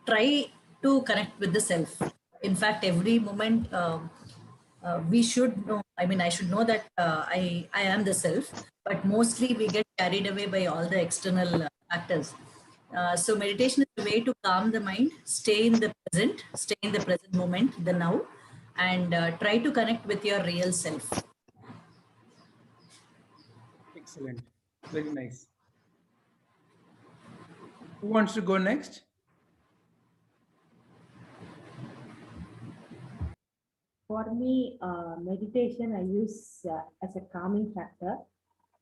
try to connect with the self. In fact, every moment we should know. I mean, I should know that I am the self, but mostly we get carried away by all the external factors. So meditation is a way to calm the mind, stay in the present moment, the now, and try to connect with your real self. Excellent. Very nice. Who wants to go next? For me, meditation I use as a calming factor.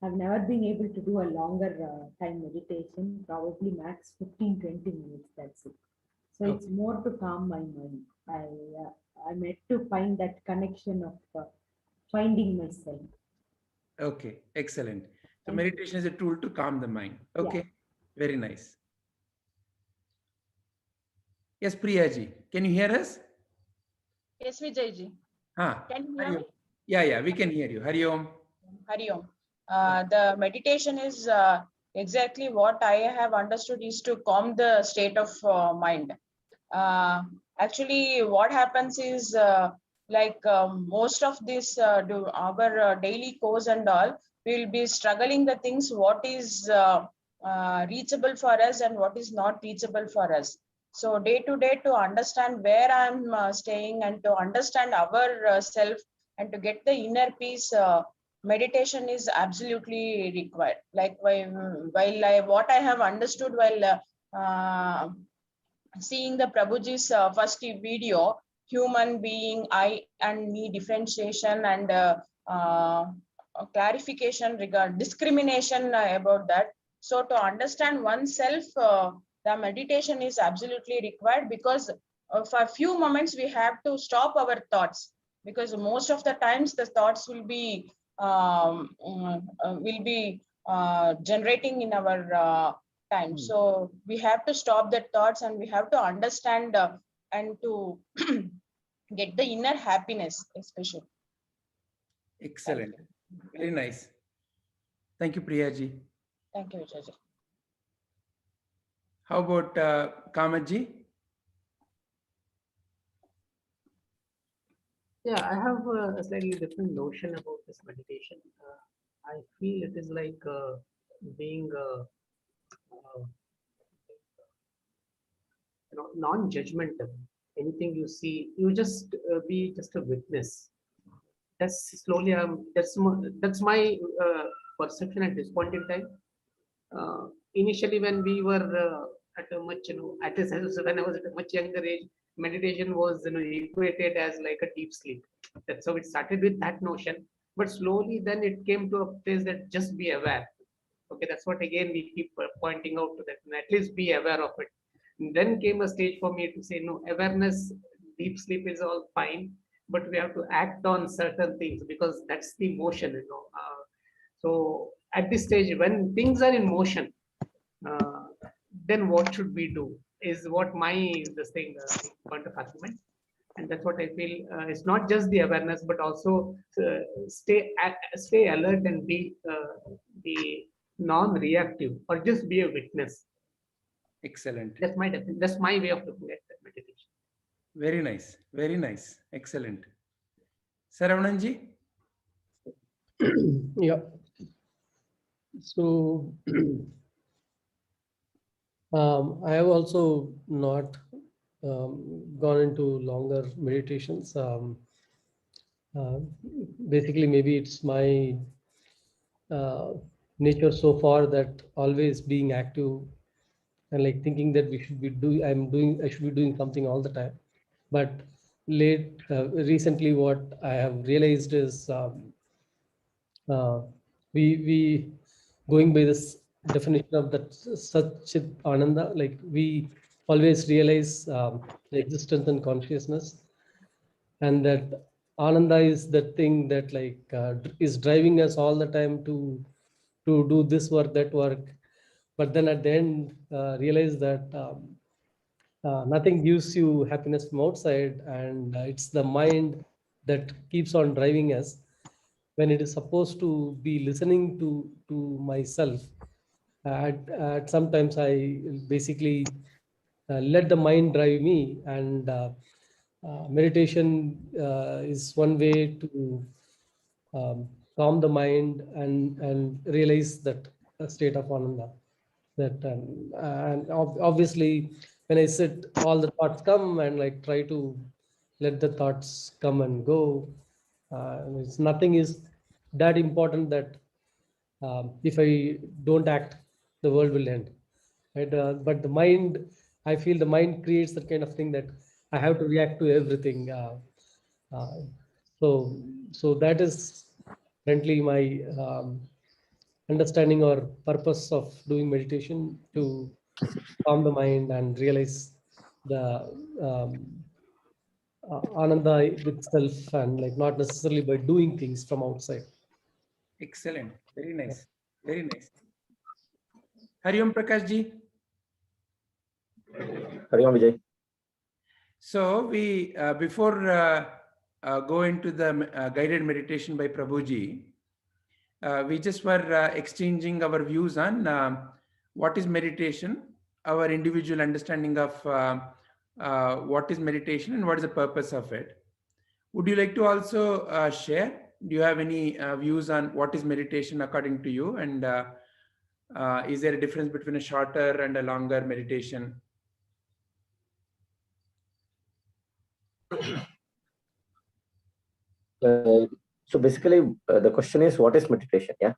I've never been able to do a longer time meditation, probably max 15-20 minutes, that's it. So it's more to calm my mind. I'm yet to find that connection of finding myself. Okay, excellent. So Thank meditation is a tool to calm the mind. Okay, very nice. Yes, Priyaji, can you hear us? Yes, Vijayji. Can you hear me? Yeah, we can hear you. Hari Om. Hari Om. The meditation is exactly what I have understood is to calm the state of mind. Actually, what happens is most of this do our daily course and all, we will be struggling the things what is reachable for us and what is not reachable for us. So day to day, to understand where I'm staying and to understand our self and to get the inner peace, meditation is absolutely required. Like what I have understood while seeing the Prabhuji's first video, human being, I and me differentiation and clarification regard discrimination about that. So to understand oneself, the meditation is absolutely required, because for a few moments we have to stop our thoughts, because most of the times the thoughts will be generating in our time. So we have to stop the thoughts and we have to understand and to get the inner happiness, especially. Excellent. Very nice. Thank you, Priyaji. Thank you, Vijayji. How about Kamaji? Yeah, I have a slightly different notion about this meditation. I feel it is like being non-judgmental. Anything you see, you just be just a witness. That's my perception at this point in time. Initially, when we were at a much, when I was at a much younger age, meditation was equated as like a deep sleep. That's how it started, with that notion. But slowly, then it came to a place that just be aware. Okay, that's what again we keep pointing out to that. At least be aware of it. And then came a stage for me to say, no, awareness, deep sleep is all fine, but we have to act on certain things, because that's the motion. So at this stage, when things are in motion, uh, then what should we do? Is what my point of argument, and that's what I feel. It's not just the awareness, but also stay alert and be non-reactive, or just be a witness. Excellent. That's my way of looking at meditation. Very nice. Very nice. Excellent. Saravananji? Yeah. So I have also not gone into longer meditations. Basically, maybe it's my nature so far that always being active and like thinking that I should be doing something all the time. But recently, what I have realized is we going by this definition of that Satchit Ananda, like we always realize the existence and consciousness, and that Ananda is the thing that is driving us all the time to do this work, that work. But then at the end, realize that nothing gives you happiness from outside, and it's the mind that keeps on driving us, when it is supposed to be listening to myself. Sometimes I basically let the mind drive me, and meditation is one way to calm the mind and realize that state of ananda. That and obviously, when I sit, all the thoughts come, and like try to let the thoughts come and go. It's nothing is that important that if I don't act, the world will end. Right? But the mind, I feel the mind creates that kind of thing that I have to react to everything. Uh, so that is currently my understanding or purpose of doing meditation, to calm the mind and realize the um, ananda itself, and like not necessarily by doing things from outside. Excellent. Very nice. Very nice. Hariom Prakash ji. Hariom Vijay. So we before go into the guided meditation by Prabhuji, we just were exchanging our views on what is meditation, our individual understanding of what is meditation and what is the purpose of it. Would you like to also share? Do you have any views on what is meditation according to you? And is there a difference between a shorter and a longer meditation? So basically, the question is, what is meditation? Yeah.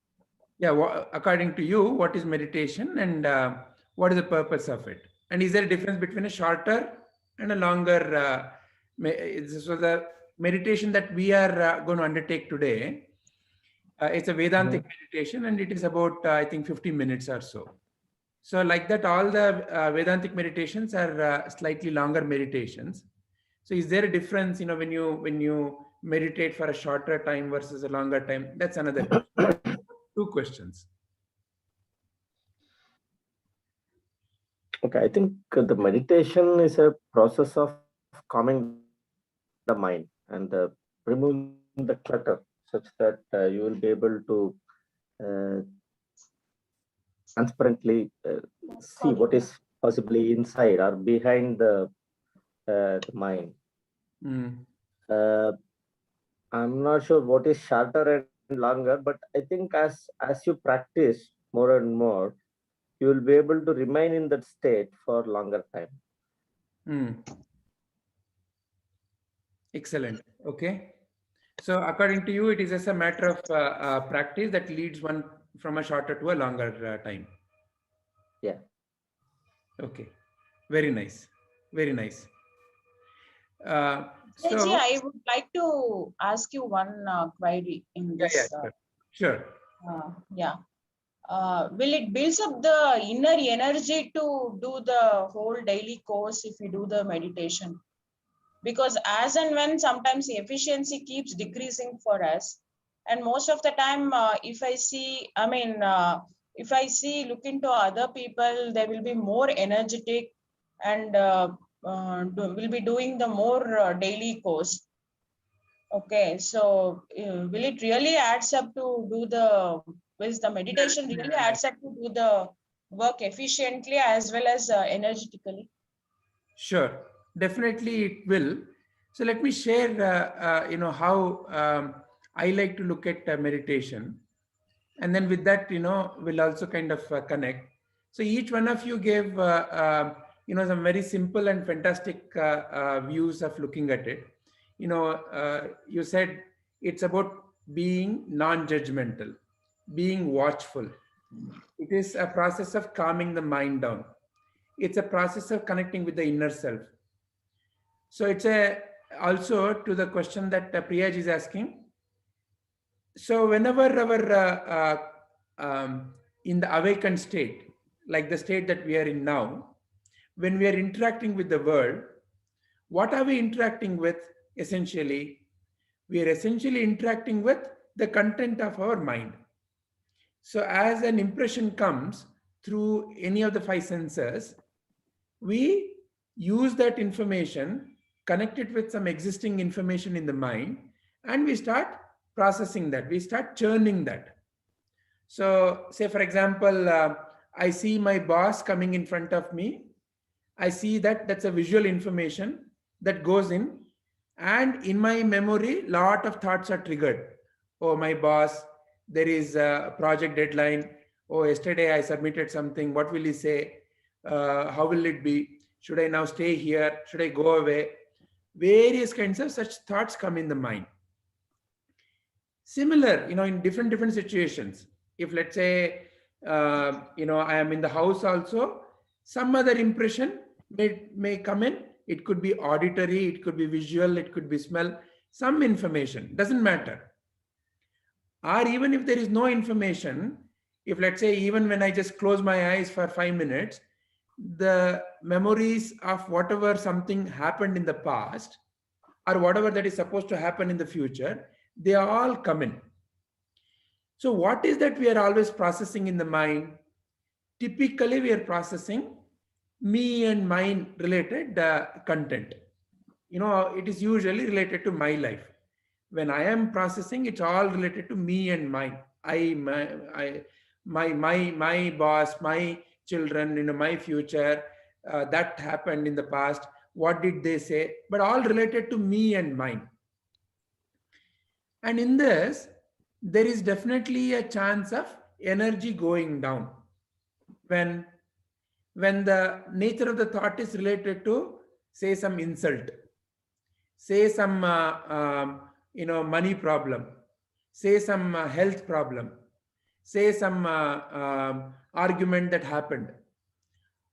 Yeah. According to you, what is meditation, and what is the purpose of it? And is there a difference between a shorter and a longer? So the meditation that we are going to undertake today, it's a Vedantic meditation, and it is about I think 50 minutes or so. So like that, all the Vedantic meditations are slightly longer meditations. So is there a difference, when you meditate for a shorter time versus a longer time? That's another question. Two questions. Okay, I think the meditation is a process of calming the mind and removing the clutter, such that you will be able to transparently see what is possibly inside or behind the mind. I'm not sure what is shorter and longer, but I think as you practice more and more, you will be able to remain in that state for longer time. Excellent. Okay. So according to you, it is just a matter of practice that leads one from a shorter to a longer time. Yeah. Okay. Very nice. Very nice. Vijay, I would like to ask you one query in this. Sure. Yeah. Will it build up the inner energy to do the whole daily course if we do the meditation? Because as and when sometimes the efficiency keeps decreasing for us, and most of the time, if I see, look into other people, they will be more energetic and will be doing the more daily course. Okay, so will it really adds up to do the meditation really adds up to do the work efficiently as well as energetically? Sure, definitely it will. So let me share, how I like to look at meditation, and then with that, we'll also kind of connect. So each one of you gave, some very simple and fantastic views of looking at it. You said it's about being non-judgmental, being watchful. It is a process of calming the mind down. It's a process of connecting with the inner self. So it's also to the question that Priyaj is asking. So whenever our in the awakened state, like the state that we are in now, when we are interacting with the world, what are we interacting with? Essentially, we are essentially interacting with the content of our mind. So as an impression comes through any of the five senses, we use that information, connect it with some existing information in the mind, and we start processing that. We start churning that. So say, for example, I see my boss coming in front of me. I see that that's a visual information that goes in, and in my memory, lot of thoughts are triggered. Oh, my boss, there is a project deadline. Oh, yesterday I submitted something. What will he say? How will it be? Should I now stay here? Should I go away? Various kinds of such thoughts come in the mind. Similar, in different situations. If let's say, I am in the house also, some other impression may come in. It could be auditory, it could be visual, it could be smell, some information, doesn't matter. Or even if there is no information, if let's say, even when I just close my eyes for 5 minutes, the memories of whatever something happened in the past or whatever that is supposed to happen in the future, they all come in. So what is that we are always processing in the mind? Typically, we are processing me and mine related content. It is usually related to my life. When I am processing, it's all related to me and mine. My boss, my children, my future, that happened in the past. What did they say? But all related to me and mine. And in this, there is definitely a chance of energy going down when the nature of the thought is related to, say, some insult, say some money problem, say some health problem, say some argument that happened.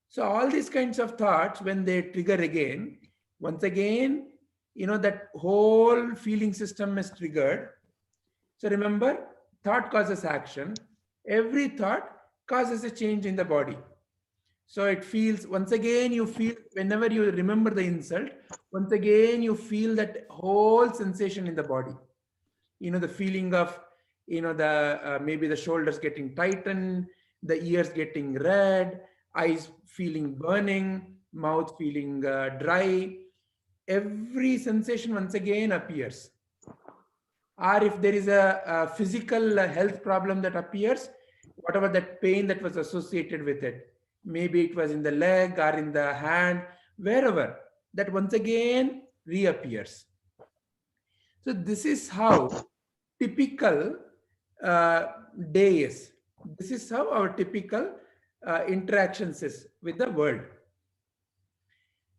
So all these kinds of thoughts, when they trigger again, once again, that whole feeling system is triggered. So remember, thought causes action. Every thought causes a change in the body. So it feels, once again, you feel, whenever you remember the insult, once again, you feel that whole sensation in the body. The feeling of, maybe the shoulders getting tightened, the ears getting red, eyes feeling burning, mouth feeling dry. Every sensation once again appears. Or if there is a physical health problem that appears, whatever that pain that was associated with it, maybe it was in the leg or in the hand, wherever, that once again reappears. So this is how typical day is. This is how our typical interactions is with the world.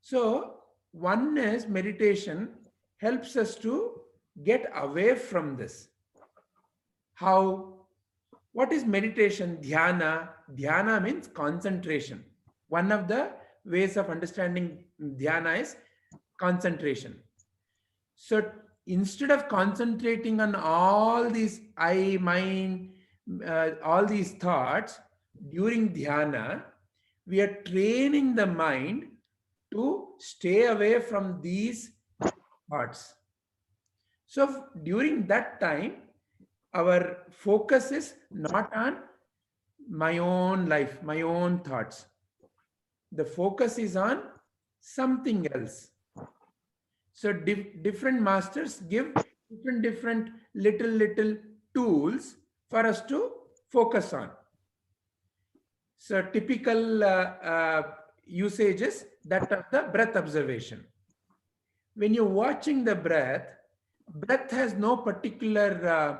So one is meditation helps us to get away from this. How? What is meditation? Dhyana. Dhyana means concentration. One of the ways of understanding dhyana is concentration. So instead of concentrating on all these I, mine, all these thoughts during dhyana, we are training the mind to stay away from these thoughts. So during that time, our focus is not on my own life, my own thoughts. The focus is on something else. So different masters give different little tools for us to focus on. So typical usage is that of the breath observation. When you're watching the breath has no particular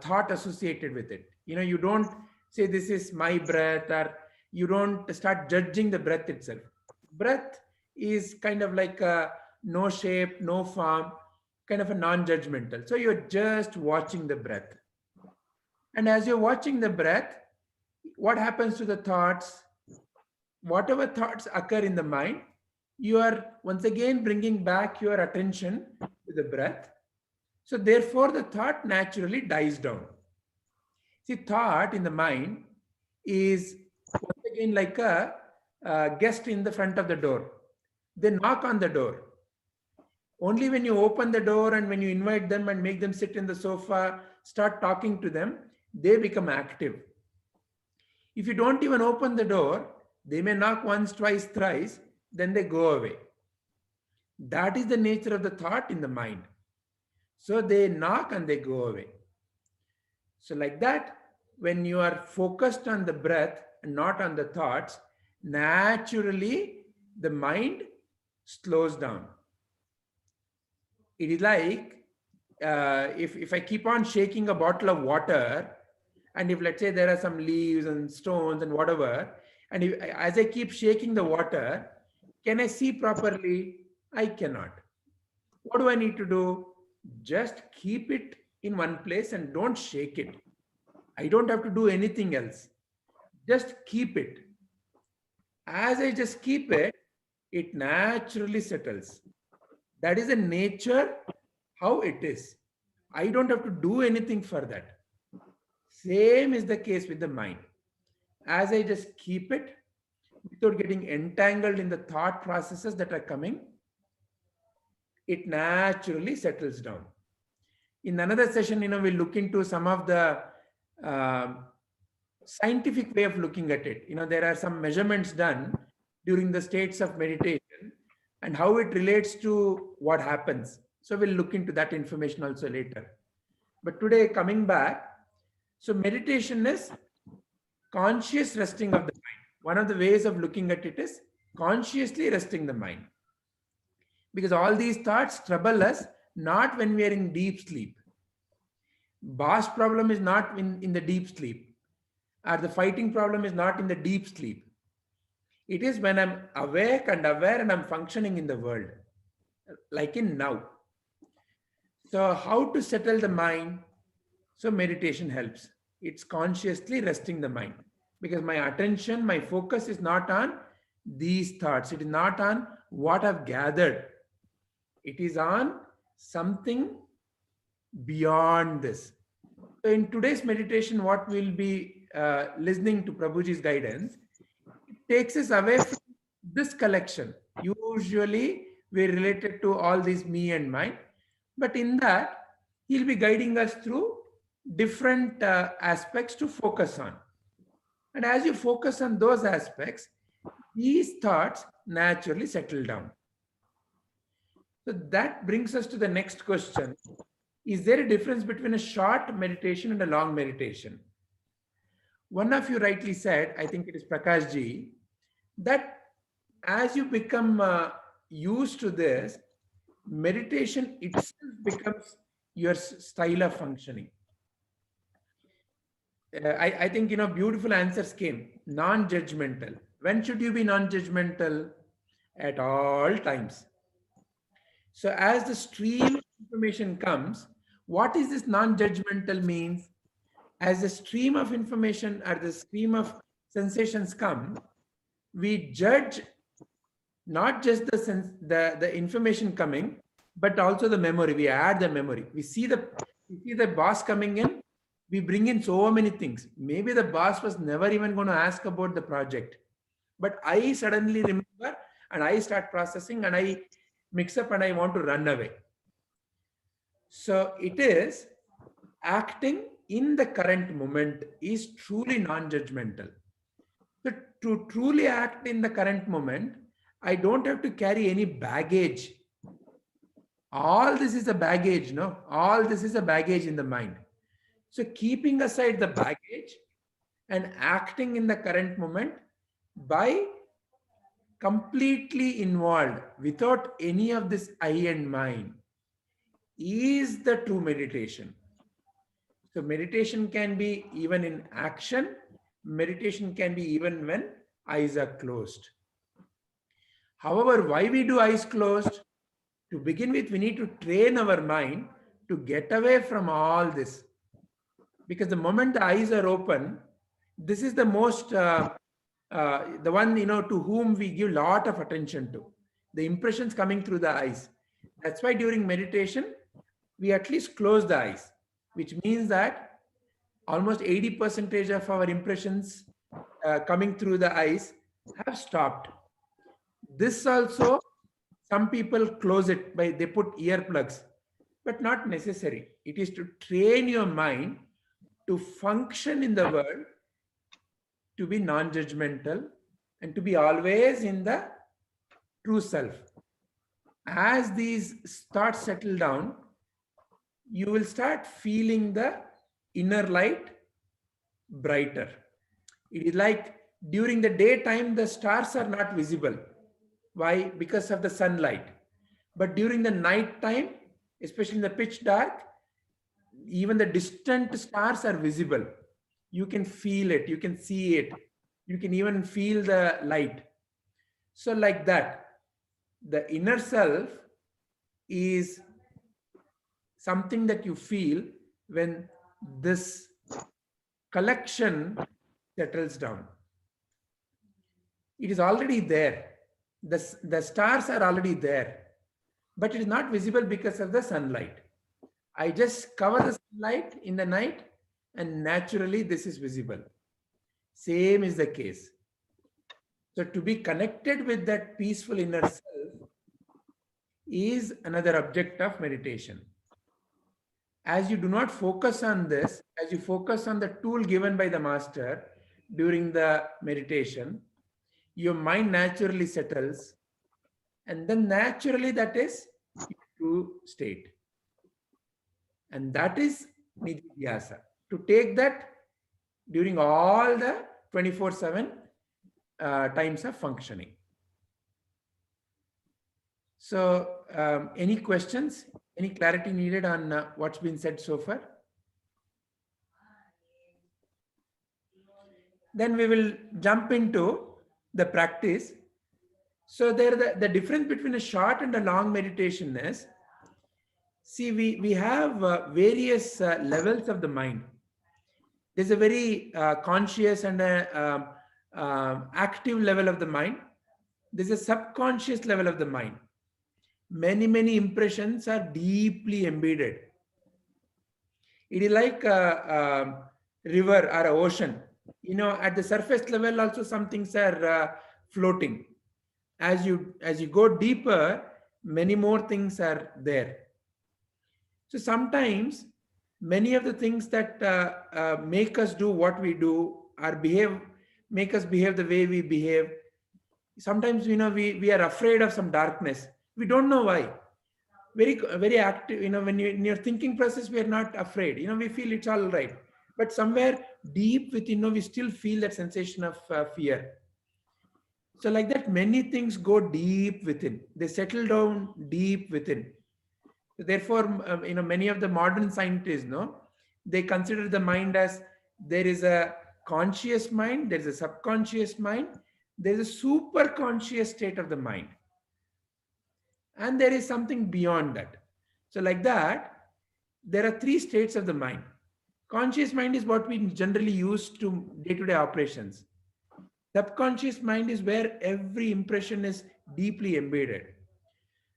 thought associated with it. You don't say this is my breath, or you don't start judging the breath itself. Breath is kind of like a no shape, no form, kind of a non-judgmental. So you're just watching the breath. And as you're watching the breath, what happens to the thoughts? Whatever thoughts occur in the mind, you are once again bringing back your attention to the breath. So therefore, the thought naturally dies down. See, thought in the mind is once again like a guest in the front of the door. They knock on the door. Only when you open the door and when you invite them and make them sit in the sofa, start talking to them, they become active. If you don't even open the door, they may knock once, twice, thrice, then they go away. That is the nature of the thought in the mind. So they knock and they go away. So like that, when you are focused on the breath and not on the thoughts, naturally the mind slows down. It is like if I keep on shaking a bottle of water, and if let's say there are some leaves and stones and whatever, and as I keep shaking the water, can I see properly? I cannot. What do I need to do? Just keep it in one place and don't shake it. I don't have to do anything else. Just keep it. As I just keep it, it naturally settles. That is the nature, how it is. I don't have to do anything for that. Same is the case with the mind. As I just keep it, without getting entangled in the thought processes that are coming, it naturally settles down. In another session, we'll look into some of the scientific way of looking at it. There are some measurements done during the states of meditation and how it relates to what happens. So we'll look into that information also later. But today, coming back, so meditation is conscious resting of the mind. One of the ways of looking at it is consciously resting the mind. Because all these thoughts trouble us not when we are in deep sleep. Boss problem is not in the deep sleep, or the fighting problem is not in the deep sleep. It is when I'm awake and aware and I'm functioning in the world, like in now. So how to settle the mind? So meditation helps. It's consciously resting the mind, because my attention, my focus is not on these thoughts. It is not on what I've gathered. It is on something beyond this. So in today's meditation, what we'll be listening to Prabhuji's guidance, it takes us away from this collection. Usually we're related to all these me and mine, but in that he'll be guiding us through different aspects to focus on. And as you focus on those aspects, these thoughts naturally settle down. So that brings us to the next question. Is there a difference between a short meditation and a long meditation? One of you rightly said, I think it is Prakash ji, that as you become used to this, meditation itself becomes your style of functioning. I think, beautiful answers came. Non-judgmental. When should you be non-judgmental? At all times. So as the stream of information comes, what is this non-judgmental means? As the stream of information or the stream of sensations come, we judge not just the information coming, but also the memory. We add the memory. We see the boss coming in, we bring in so many things. Maybe the boss was never even going to ask about the project, but I suddenly remember and I start processing and I mix up and I want to run away. So it is acting in the current moment is truly non-judgmental. So to truly act in the current moment, I don't have to carry any baggage. All this is a baggage, no? All this is a baggage in the mind. So keeping aside the baggage and acting in the current moment by completely involved without any of this I and mine is the true meditation. So meditation can be even in action. Meditation can be even when eyes are closed. However, why we do eyes closed? To begin with, we need to train our mind to get away from all this. Because the moment the eyes are open, this is the most, the one, to whom we give a lot of attention to. The impressions coming through the eyes. That's why during meditation, we at least close the eyes, which means that almost 80% of our impressions coming through the eyes have stopped. This also, some people close it by, they put earplugs, but not necessary. It is to train your mind to function in the world, to be non-judgmental and to be always in the true self. As these thoughts settle down, you will start feeling the inner light brighter. It is like during the daytime, the stars are not visible. Why? Because of the sunlight. But during the night time, especially in the pitch dark, even the distant stars are visible. You can feel it, you can see it, you can even feel the light. So like that, the inner self is something that you feel when this collection settles down. It is already there. The stars are already there, but it is not visible because of the sunlight. I just cover the sunlight in the night and naturally this is visible. Same is the case. So to be connected with that peaceful inner self is another object of meditation. As you do not focus on this, as you focus on the tool given by the master during the meditation, your mind naturally settles, and then naturally that is your true state. And that is Nididhyasa. To take that during all the 24/7 times of functioning. So any questions, any clarity needed on what's been said so far? Then we will jump into the practice. So there the difference between a short and a long meditation is, see, we have various levels of the mind. There's a very conscious and a active level of the mind. There's a subconscious level of the mind. Many impressions are deeply embedded. It is like a river or an ocean. You know, at the surface level also some things are floating. As you go deeper, many more things are there. So sometimes many of the things that make us do what we do or make us behave the way we behave. Sometimes, you know, we are afraid of some darkness. We don't know why. Very active, you know, when you in your thinking process, we are not afraid. You know, we feel it's all right. But somewhere deep within, you know, we still feel that sensation of fear. So like that, many things go deep within. They settle down deep within. Therefore, you know, many of the modern scientists, they consider the mind as there is a conscious mind, there is a subconscious mind, there is a super conscious state of the mind. And there is something beyond that. So like that, there are three states of the mind. Conscious mind is what we generally use to day-to-day operations. Subconscious mind is where every impression is deeply embedded.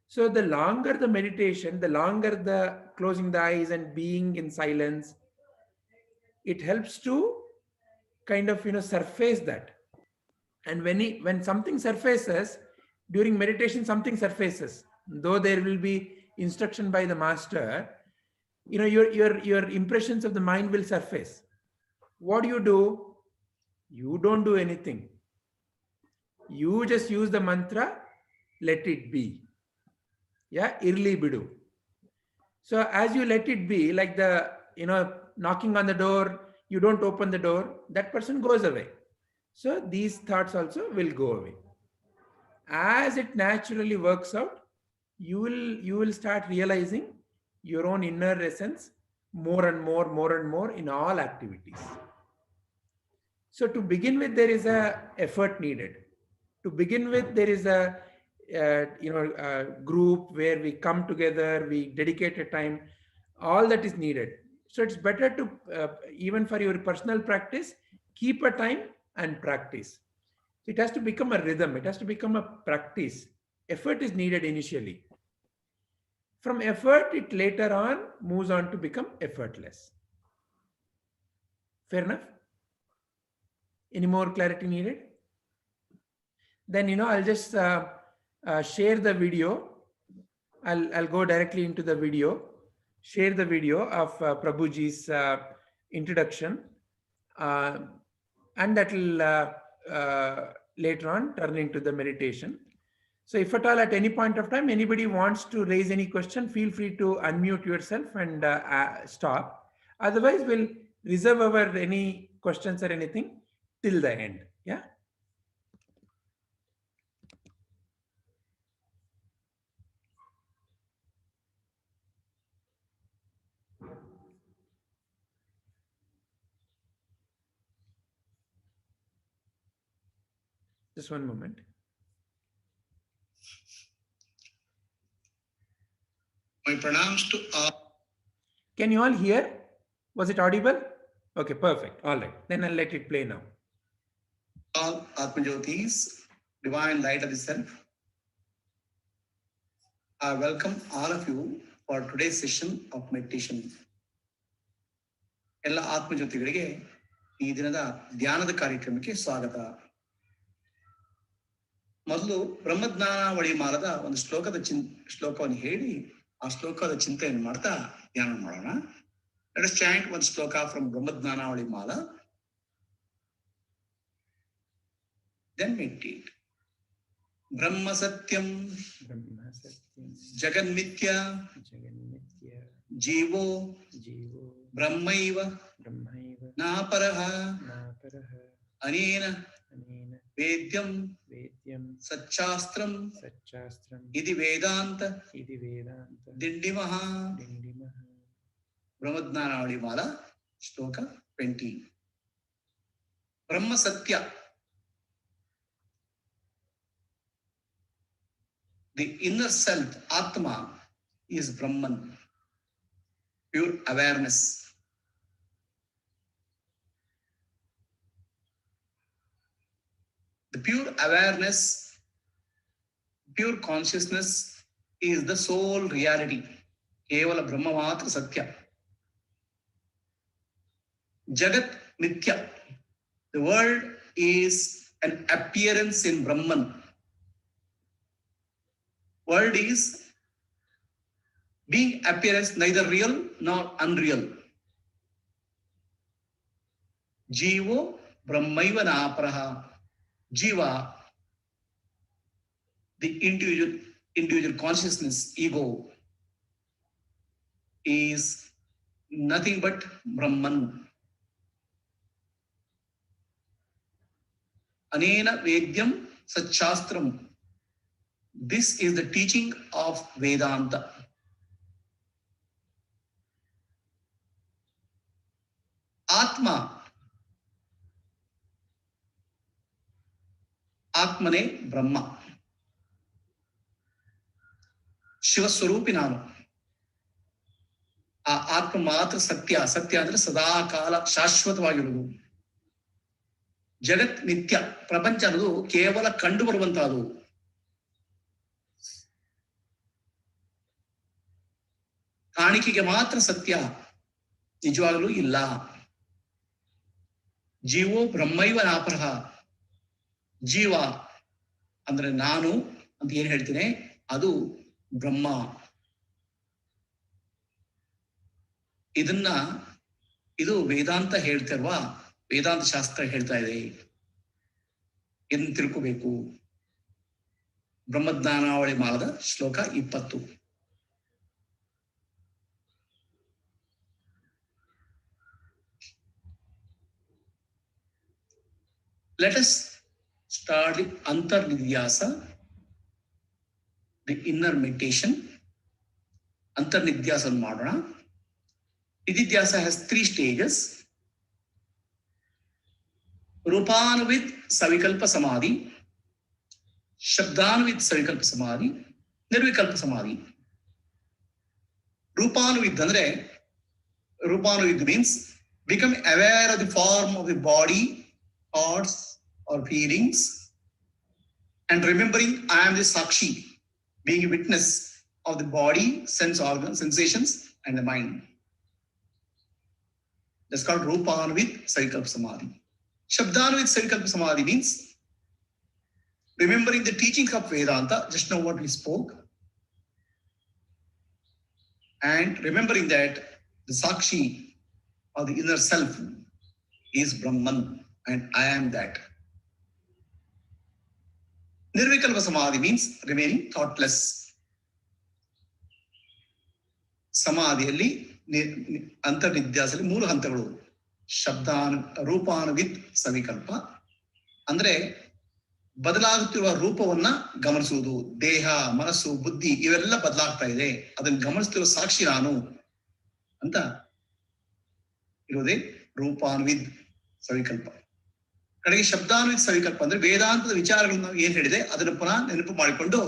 So the longer the meditation, the longer the closing the eyes and being in silence, it helps to kind of, you know, surface that. And when something surfaces, during meditation, something surfaces. Though there will be instruction by the master, you know, your impressions of the mind will surface. What do? You don't do anything. You just use the mantra, let it be. Yeah, irli bidu. So as you let it be, like the, you know, knocking on the door, you don't open the door, that person goes away. So these thoughts also will go away. As it naturally works out, you will start realizing your own inner essence more and more in all activities. So to begin with, there is a effort needed. To begin with, there is a group where we come together, we dedicate a time, all that is needed. So it's better to, even for your personal practice, keep a time and practice. It has to become a rhythm. It has to become a practice. Effort is needed initially. From effort, it later on moves on to become effortless. Fair enough? Any more clarity needed? Then, you know, I'll just share the video. I'll go directly into the video, share the video of Prabhuji's introduction, and that will later on turn into the meditation. So if at all at any point of time, anybody wants to raise any question, feel free to unmute yourself and stop. Otherwise, we'll reserve our any questions or anything till the end. Yeah. Just one moment. My pranams to all. Can you all hear? Was it audible? Okay, perfect. All right. Then I'll let it play now. All Atmajyotis, divine light of the self. I welcome all of you for today's session of meditation. ಎಲ್ಲ ಆತ್ಮಜ್ಯೋತಿಗಳಿಗೆ ಈ ದಿನದ ಧ್ಯಾನದ ಕಾರ್ಯಕ್ರಮಕ್ಕೆ ಸ್ವಾಗತ. ಮೊದಲು ಬ್ರಹ್ಮಜ್ಞಾನಾವಳಿ ಮಾಲದ ಒಂದು ಶ್ಲೋಕವನ್ನು ಹೇಳಿ ಆ ಶ್ಲೋಕದ ಚಿಂತೆಯನ್ನು ಮಾಡ್ತಾ ಧ್ಯಾನ ಮಾಡೋಣ. Let us chant one shloka from Brahmadnanavali Mala. Then meditate. Brahma Satyam, Brahma Satyam, Jagan Mithya, Jaganmitya, Jivo, Jivo, Brahmaiva, Brahmaiva, Naparaha, Naparaha, Anena, Anena, Vedyam, Vedyam, Satchastram, Satchastram, Idi Vedanta, Idi Vedanta, Dindimaha. Dindimaha. Brahmadnanavali Mala, Shloka 20. Brahma Satya. The inner self, Atma, is Brahman, pure awareness. The pure awareness, pure consciousness is the sole reality. Kevala Brahma Matra Satya. Jagat Mithya. The world is an appearance in Brahman. World is being appearance, neither real nor unreal. Jivo Brahmaiva Naparaha. Jiva, the individual consciousness, ego, is nothing but Brahman. Anena Vedyam Satchastram. This is the teaching of Vedanta. Atma. Atmane Brahma. Shivaswarupi Nanu. ಆ ಆತ್ಮ ಮಾತ್ರ ಸತ್ಯ. ಸತ್ಯ ಅಂದ್ರೆ ಸದಾ ಕಾಲ ಶಾಶ್ವತವಾಗಿರುವುದು. ಜಗತ್ ನಿತ್ಯ. ಪ್ರಪಂಚ ಅನ್ನೋದು ಕೇವಲ ಕಂಡು ಬರುವಂತಹದು. ಕಾಣಿಕೆಗೆ ಮಾತ್ರ ಸತ್ಯ, ನಿಜವಾಗಲೂ ಇಲ್ಲ. ಜೀವೋ ಬ್ರಹ್ಮೈವ ನಾಪರಹ. ಜೀವ ಅಂದ್ರೆ ನಾನು ಅಂತ ಏನ್ ಹೇಳ್ತೀನಿ ಅದು ಬ್ರಹ್ಮ. ಇದು ವೇದಾಂತ ಹೇಳ್ತಿರುವ ವೇದಾಂತ ಶಾಸ್ತ್ರ ಹೇಳ್ತಾ ಇದೆ ಎಂದು ತಿಳ್ಕೋಬೇಕು. ಬ್ರಹ್ಮಜ್ಞಾನಾವಳಿ ಮಾಲದ ಶ್ಲೋಕ 20. Let us start the Antarnidhyasa, the inner meditation. Antarnidhyasa ಮಾಡೋಣ. Nidhyasa has 3 stages. Rupanuvid Savikalpa Samadhi, Shabdanuvid Savikalpa Samadhi, Nirvikalpa Samadhi. Rupanuvid andre, Rupanuvid means become aware of the form of the body, thoughts or feelings, and remembering I am the Sakshi, being a witness of the body, sense organs, sensations, and the mind. That's called Rupanuvid Savikalpa Samadhi. Shabdanuvid Savikalpa Samadhi means remembering the teachings of Vedanta, just now what we spoke, and remembering that the Sakshi or the inner self is Brahman and I am that. Nirvikalpa Samadhi means remaining thoughtless. Samadhiyalli ಅಂತರ್ನಿಧ್ಯಾಸದಲ್ಲಿ 3 ಹಂತಗಳು. ರೂಪಾನುವಿದ್ ಸವಿಕಲ್ಪ ಅಂದ್ರೆ ಬದಲಾಗುತ್ತಿರುವ ರೂಪವನ್ನ ಗಮನಿಸುವುದು. ದೇಹ, ಮನಸ್ಸು, ಬುದ್ಧಿ ಇವೆಲ್ಲ ಬದಲಾಗ್ತಾ ಇದೆ, ಅದನ್ನು ಗಮನಿಸ್ತಿರುವ ಸಾಕ್ಷಿ ನಾನು ಅಂತ ಇರೋದೇ ರೂಪಾನುವಿದ್ ಸವಿಕಲ್ಪ. ಕಡೆಗೆ ಶಬ್ದಾನ್ವಿತ ಸವಿಕಲ್ಪ ಅಂದ್ರೆ ವೇದಾಂತದ ವಿಚಾರಗಳನ್ನ ನಾವು ಏನ್ ಹೇಳಿದೆ ಅದನ್ನು ಪುನಃ ನೆನಪು ಮಾಡಿಕೊಂಡು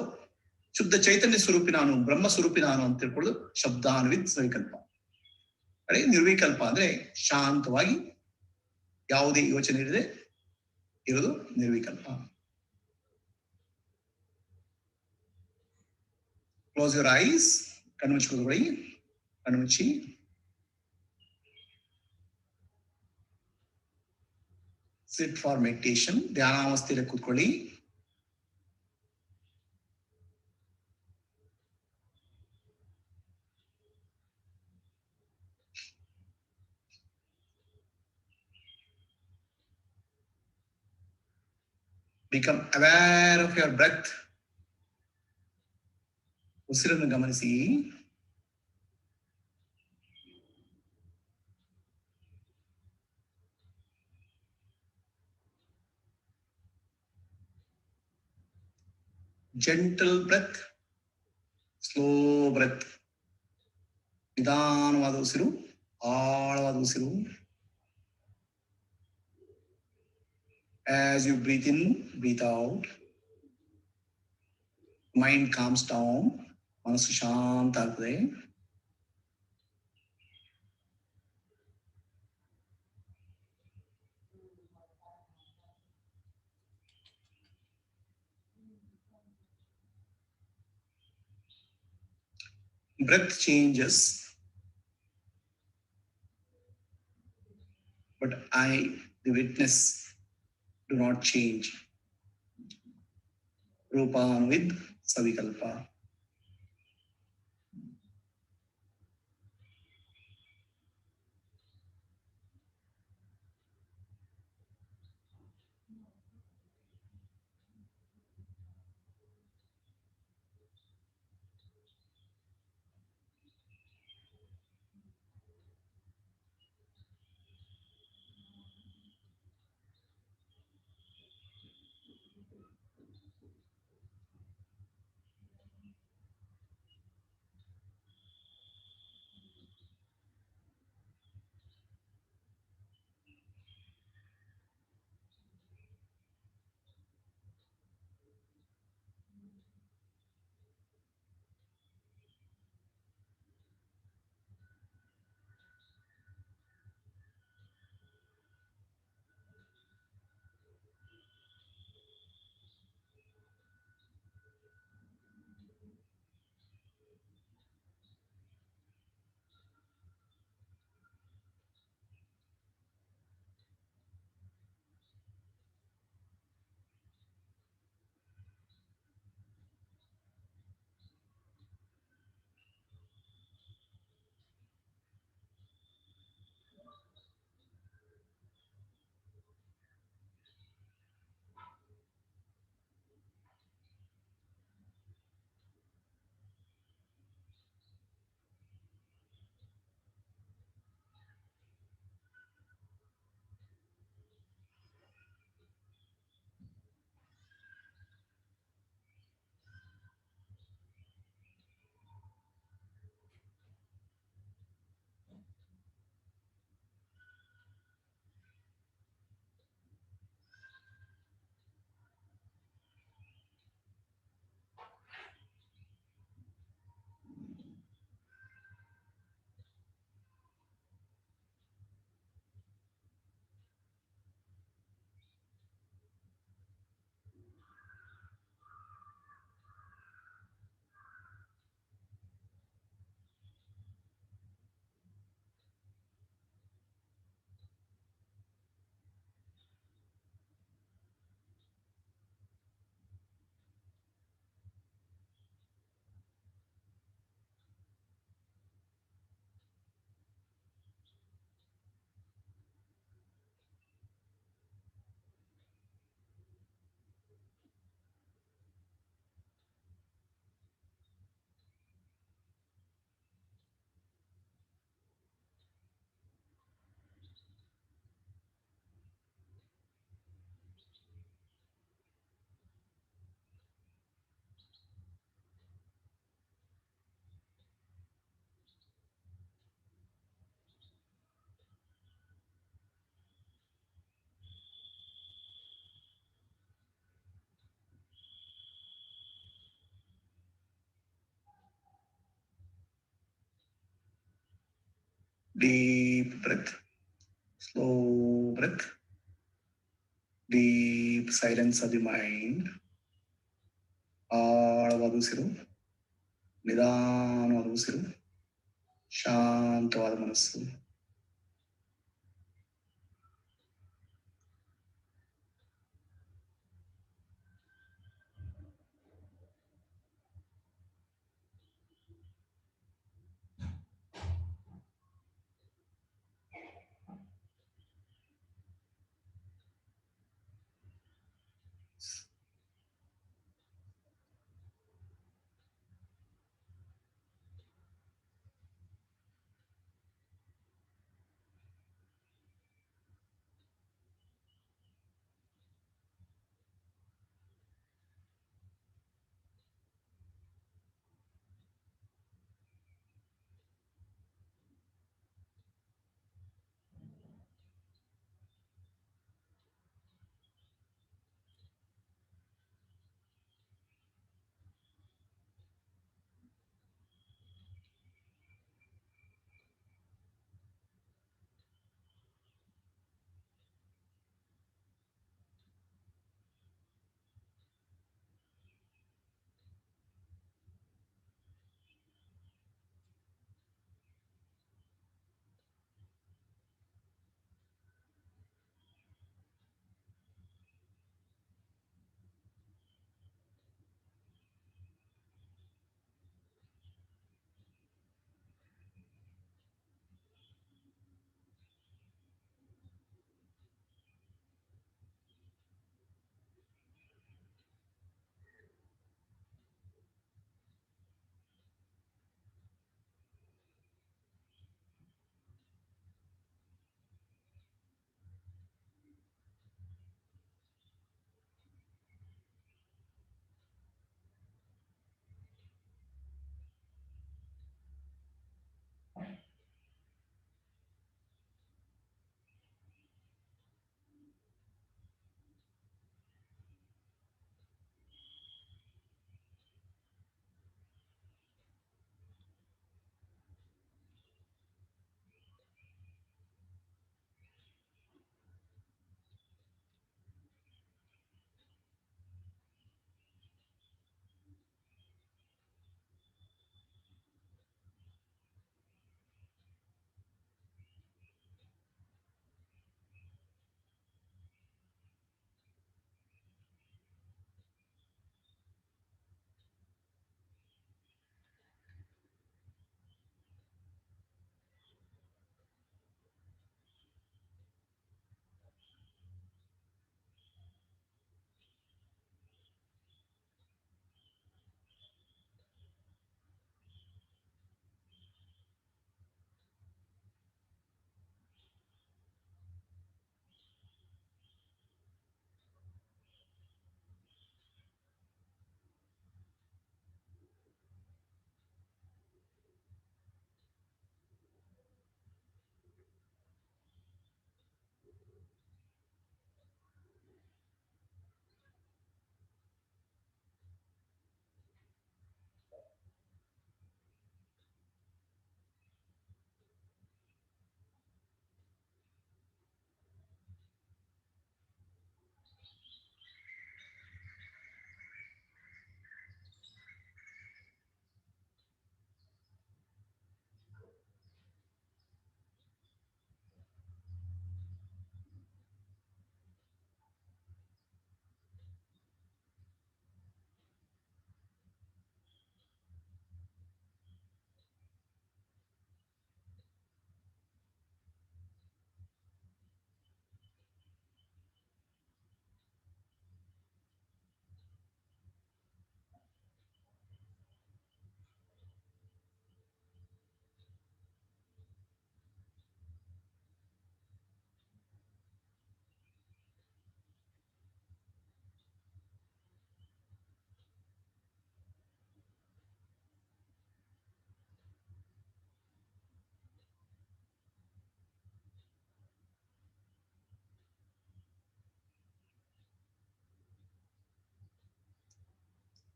ಶುದ್ಧ ಚೈತನ್ಯ ಸ್ವರೂಪಿ ನಾನು, ಬ್ರಹ್ಮ ಸ್ವರೂಪಿ ನಾನು ಅಂತ ತಿಳ್ಕೊಳ್ಳೋದು ಶಬ್ದಾನ್ವಿತ ಸವಿಕಲ್ಪ. ಕಡೆಗೆ ನಿರ್ವಿಕಲ್ಪ ಅಂದ್ರೆ ಶಾಂತವಾಗಿ ಯಾವುದೇ ಯೋಚನೆ ಇರದೆ ಇರೋದು ನಿರ್ವಿಕಲ್ಪ. ಕ್ಲೋಸ್ ಯುವರ್ ಐಸ್, ಕಣ್ಣು ಮುಚ್ಚಿ ಕೂತ್ಕೊಳ್ಳಿ, ಕಣ್ಣು ಮುಚ್ಚಿ. ಸಿಟ್ ಫಾರ್ ಮೆಡಿಟೇಷನ್, ಧ್ಯಾನಾವಸ್ಥೆಯಲ್ಲಿ ಕೂತ್ಕೊಳ್ಳಿ. Become aware of your breath. ಉಸಿರನ್ನು ಗಮನಿಸಿ. Gentle breath, slow breath. ನಿಧಾನವಾದ ಉಸಿರು, ಆಳವಾದ ಉಸಿರು. As you breathe in, breathe out. Mind calms down. ಮನಸ್ಸು ಶಾಂತ ಆಗ್ತದೆ. Breath changes, but I, the witness, do not change. Rupanvid Savikalpa. Deep breath, slow breath, deep silence of the mind. ಆಳವಾದ ಉಸಿರು, ನಿಧಾನವಾದ ಉಸಿರು, ಶಾಂತವಾದ ಮನಸ್ಸು.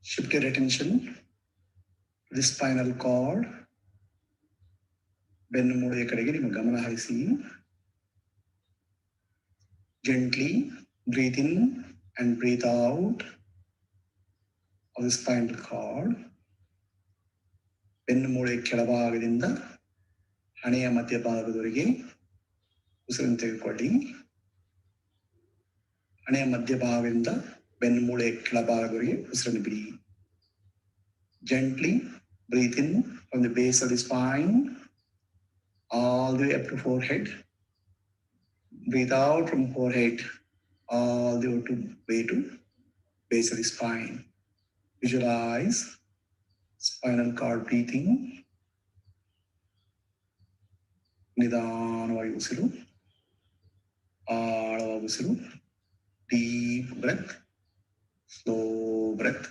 Shift your attention to the spinal cord, ಬೆನ್ನು ಮೂಳೆಯ ಕಡೆಗೆ ನಿಮ್ಮ ಗಮನ ಹರಿಸಿ. Gently breathe in and breathe out of the spinal cord. ಬೆನ್ನು ಮೂಳೆ ಕೆಳಭಾಗದಿಂದ ಹಣೆಯ ಮಧ್ಯಭಾಗದವರೆಗೆ ಉಸಿರನ್ನು ತೆಗೆದುಕೊಳ್ಳಿ. ಹಣೆಯ ಮಧ್ಯಭಾಗದಿಂದ ಬೆನ್ನು ಮೂಳೆ ಕೆಳಭಾಗದವರೆಗೆ ಉಸಿರನ್ನು ಬಿಡಿ. Gently breathe in from the base of the spine all the way up to forehead. Breathe out from forehead all the way to base of the spine. Visualize spinal cord breathing. ನಿಧಾನವಾಗಿ ಉಸಿರು, ಆಳವಾಗಿ ಉಸಿರು, deep breath, slow breath.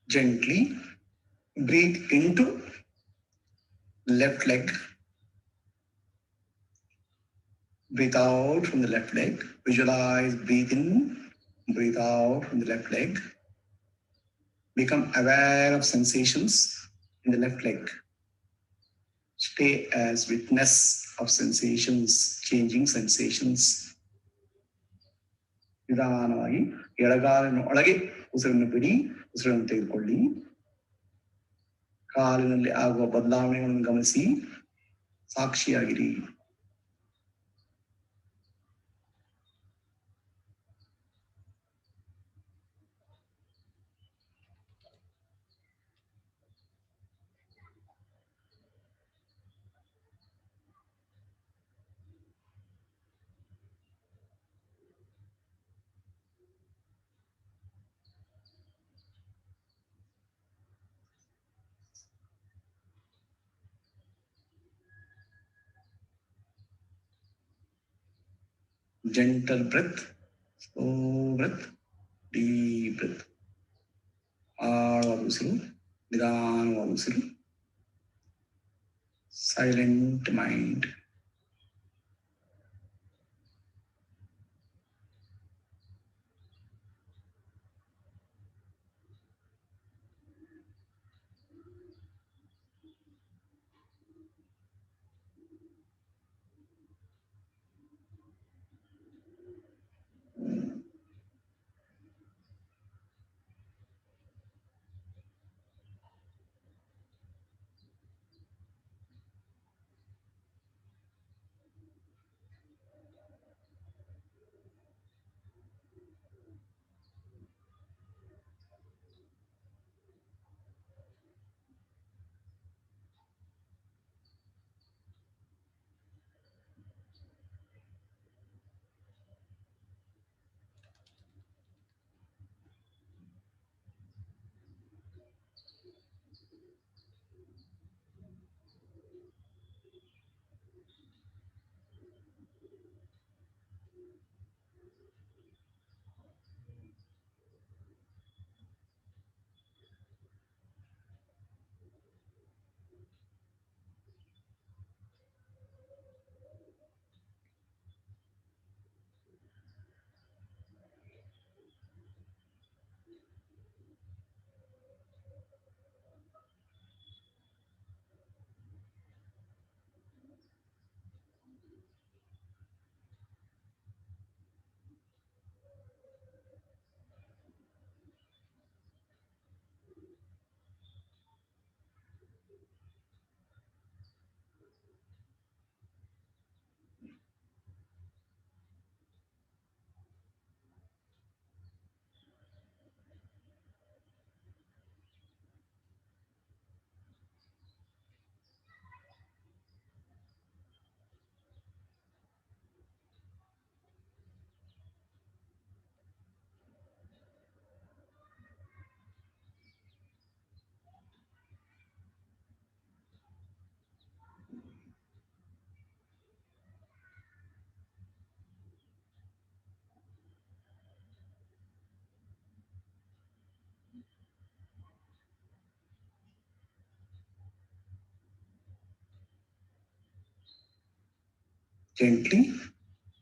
Gently breathe into left leg. Breathe out from the left leg. Visualize, breathe in, breathe out from the left leg. Become aware of sensations in the left leg. Stay as witness of sensations, changing sensations. ನಿಧಾನವಾಗಿ ಎಡಗಾಲಿನ ಒಳಗೆ ಉಸಿರನ್ನು ಬಿಡಿ, ಉಸಿರನ್ನು ತೆಗೆದುಕೊಳ್ಳಿ. ಕಾಲಿನಲ್ಲಿ ಆಗುವ ಬದಲಾವಣೆಗಳನ್ನು ಗಮನಿಸಿ, ಸಾಕ್ಷಿಯಾಗಿರಿ. Gentle breath, slow breath, deep breath. ಆಳವಾದ ಉಸಿರು, ನಿಧಾನವಾದ ಉಸಿರು. Silent mind. Gently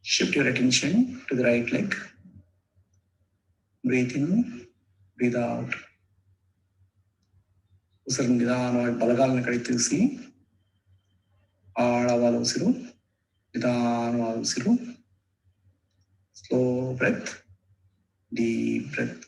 shift your attention to the right leg. Breathe in, breathe out. ಉಸಿರು ನಿಧಾನವಾಗಿ ಬಲಗಾಲಿನ ಕಡೆ ತಿರುಗಿಸಿ. ಆಳವಾದ ಉಸಿರು, ನಿಧಾನವಾದ ಉಸಿರು. Slow breath, deep breath.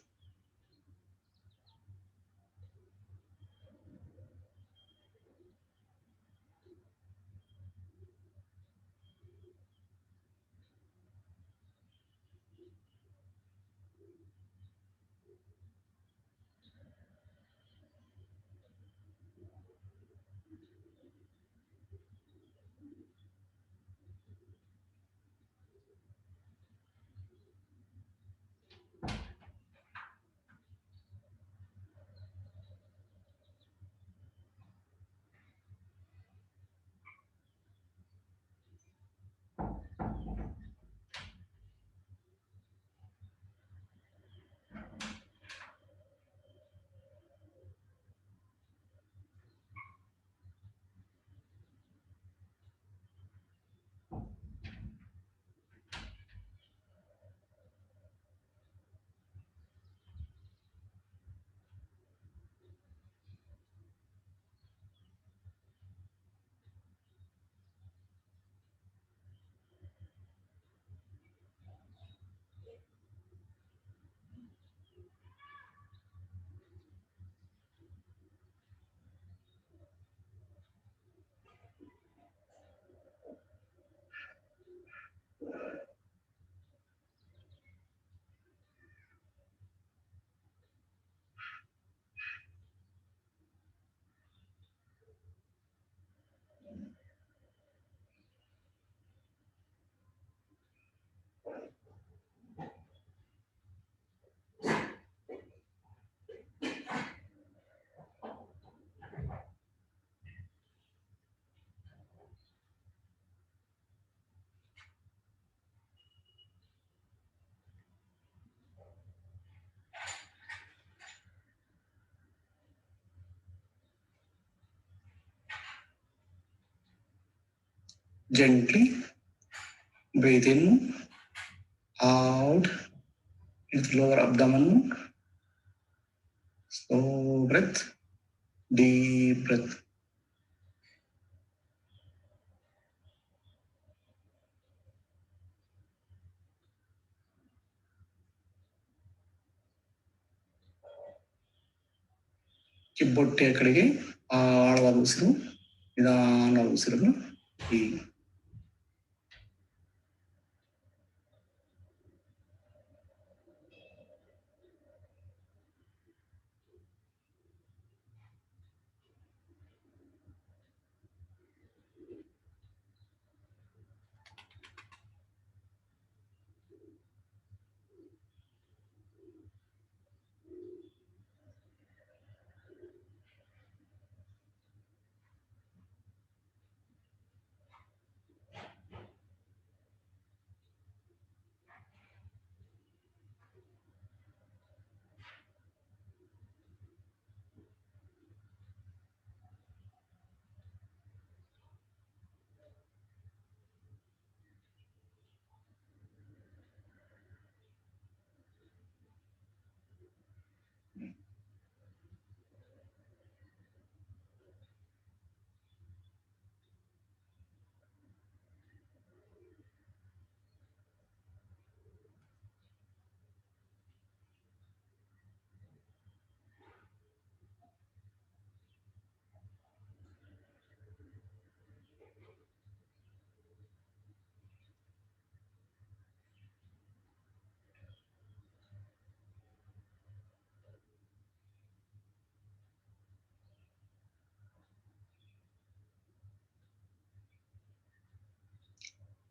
Gently breathe in, out into the lower abdomen. Slow breath, deep breath. ಕಿಬ್ಬೊಟ್ಟೆಯ ಕಡೆಗೆ ಆಳವಾದ ಉಸಿರು, ನಿಧಾನವಾದ ಉಸಿರನ್ನು ಈ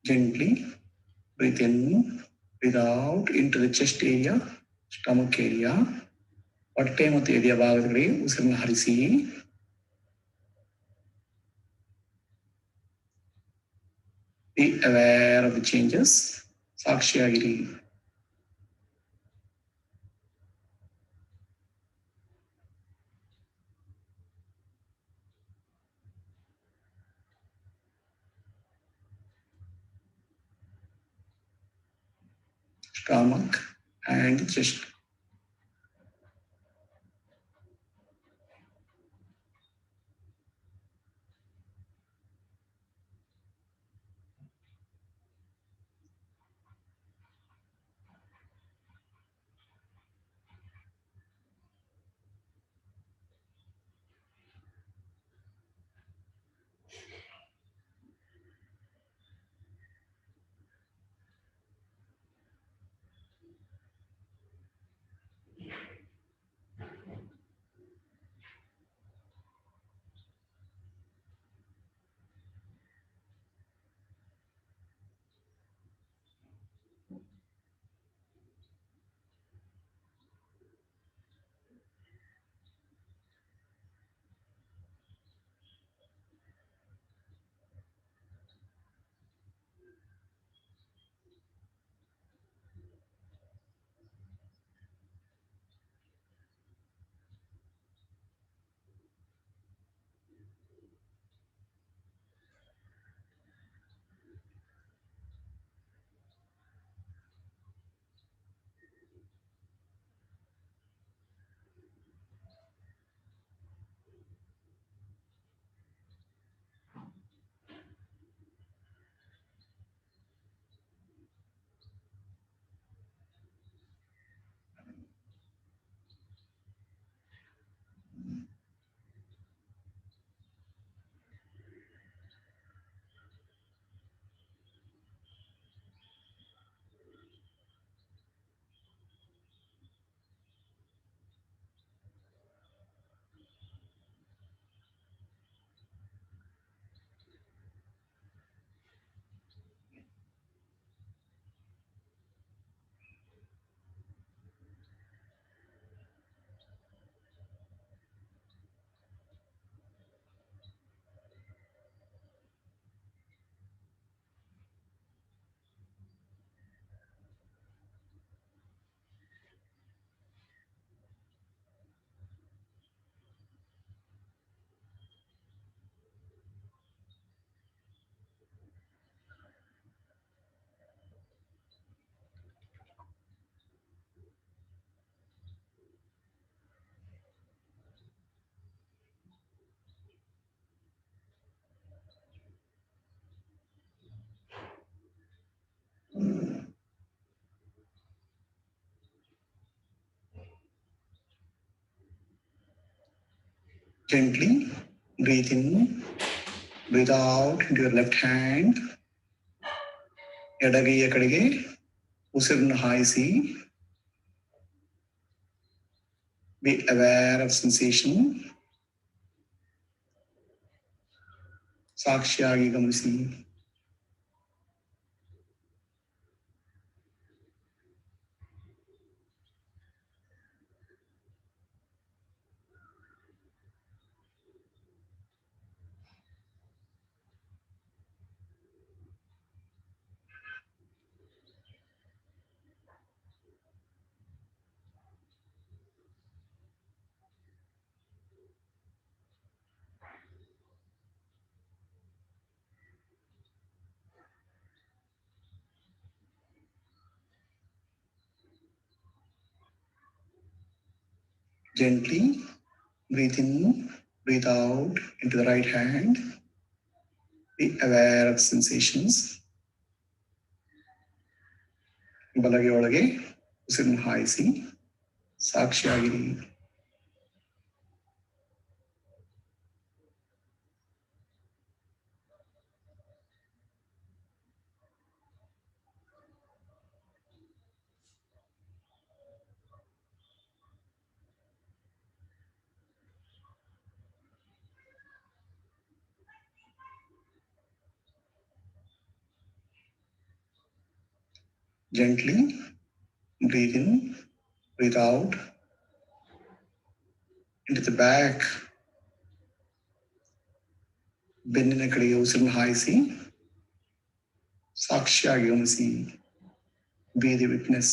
gently breathe in, breathe out into the chest area, stomach area. ಹೊಟ್ಟೆ ಮತ್ತು ಎದೆಯ ಭಾಗದಲ್ಲಿ ಉಸಿರನ್ನು ಹರಿಸಿ. Be aware of the changes. ಸಾಕ್ಷಿಯಾಗಿರಿ. Stomach and chest. Gently breathe in, breathe out into your left hand. ಎಡಗೈಯ ಕಡೆಗೆ ಉಸಿರನ್ನು ಹಾಯಿಸಿ. Be aware of sensation. ಸಾಕ್ಷಿಯಾಗಿ ಗಮನಿಸಿ. Gently breathe in, breathe out into the right hand. Be aware of sensations. ಬಲಗೈಯೊಳಗೆ ಉಸಿರನ್ನು ಹಾಯಿಸಿ ಸಾಕ್ಷಿಯಾಗಿರಿ. Gently breathe in, breathe out into the back. ಬೆನ್ನಿನ ಕಡೆಗೆ ಉಸಿರನ್ನು ಹಾಯಿಸಿ ಸಾಕ್ಷಿಯಾಗಿ ಗಮನಿಸಿ. Be the witness.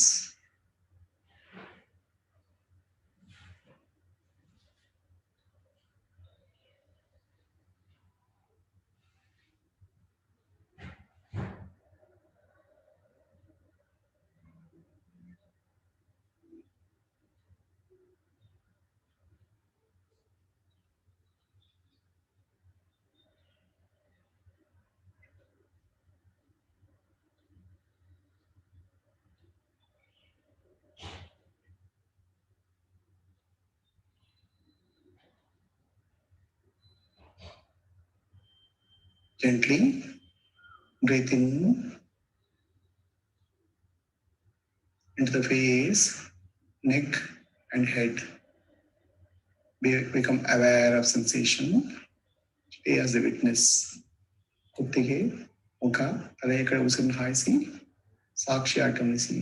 Gently breathe in into the face, neck, and head. Become aware of sensation. Stay as the witness. ಕುತ್ತಿಗೆ, ಮುಖ, ತಲೆಯ ಕಡೆ ಉಸಿರನ್ನು ಹಾಯಿಸಿ ಸಾಕ್ಷಿಯಾಗಿ ಗಮನಿಸಿ.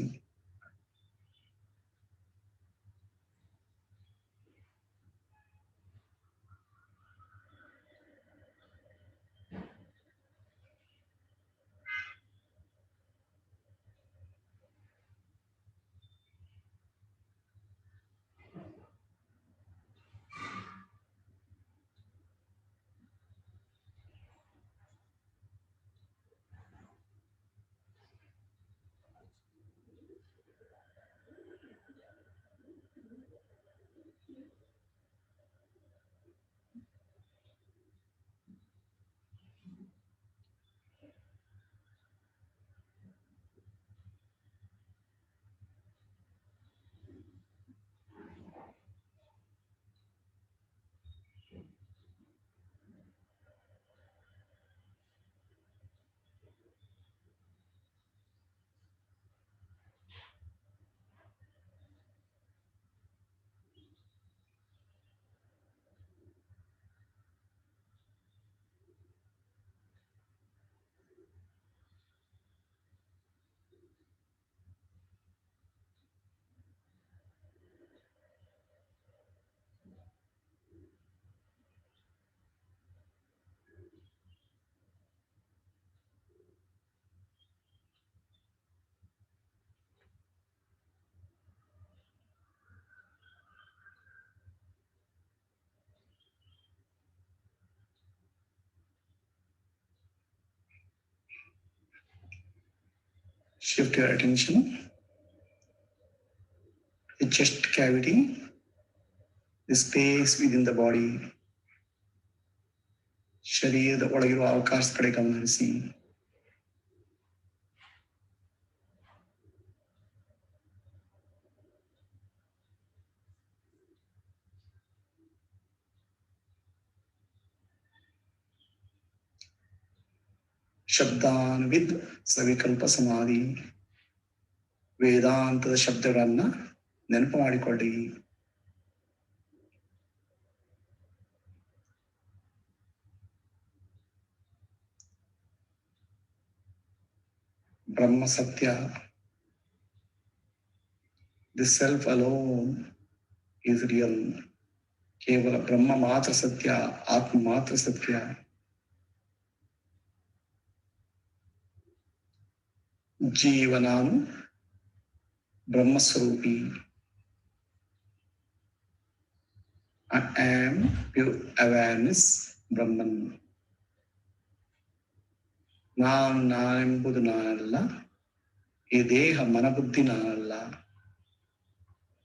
Shift your attention to the chest cavity, the space within the body. ಶರೀರದ ಒಳಗಿರುವ ಅವಕಾಶದ ಕಡೆ ಗಮನ ಹರಿಸಿ. ಶಬ್ದಾನ್ವಿದ್ ಸವಿಕಲ್ಪ ಸಮಾಧಿ. ವೇದಾಂತದ ಶಬ್ದಗಳನ್ನ ನೆನಪು ಮಾಡಿಕೊಳ್ಳಿ. ಬ್ರಹ್ಮ ಸತ್ಯ. The self alone is real. ಕೇವಲ ಬ್ರಹ್ಮ ಮಾತ್ರ ಸತ್ಯ, ಆತ್ಮ ಮಾತ್ರ ಸತ್ಯ. ಜೀವನಾನು ಬ್ರಹ್ಮಸ್ವರೂಪಿ. I am pure awareness, Brahman. ನಾನೆಂಬುದು ನಾನಲ್ಲ, ಈ ದೇಹ ಮನಬುದ್ಧಿ ನಾನಲ್ಲ.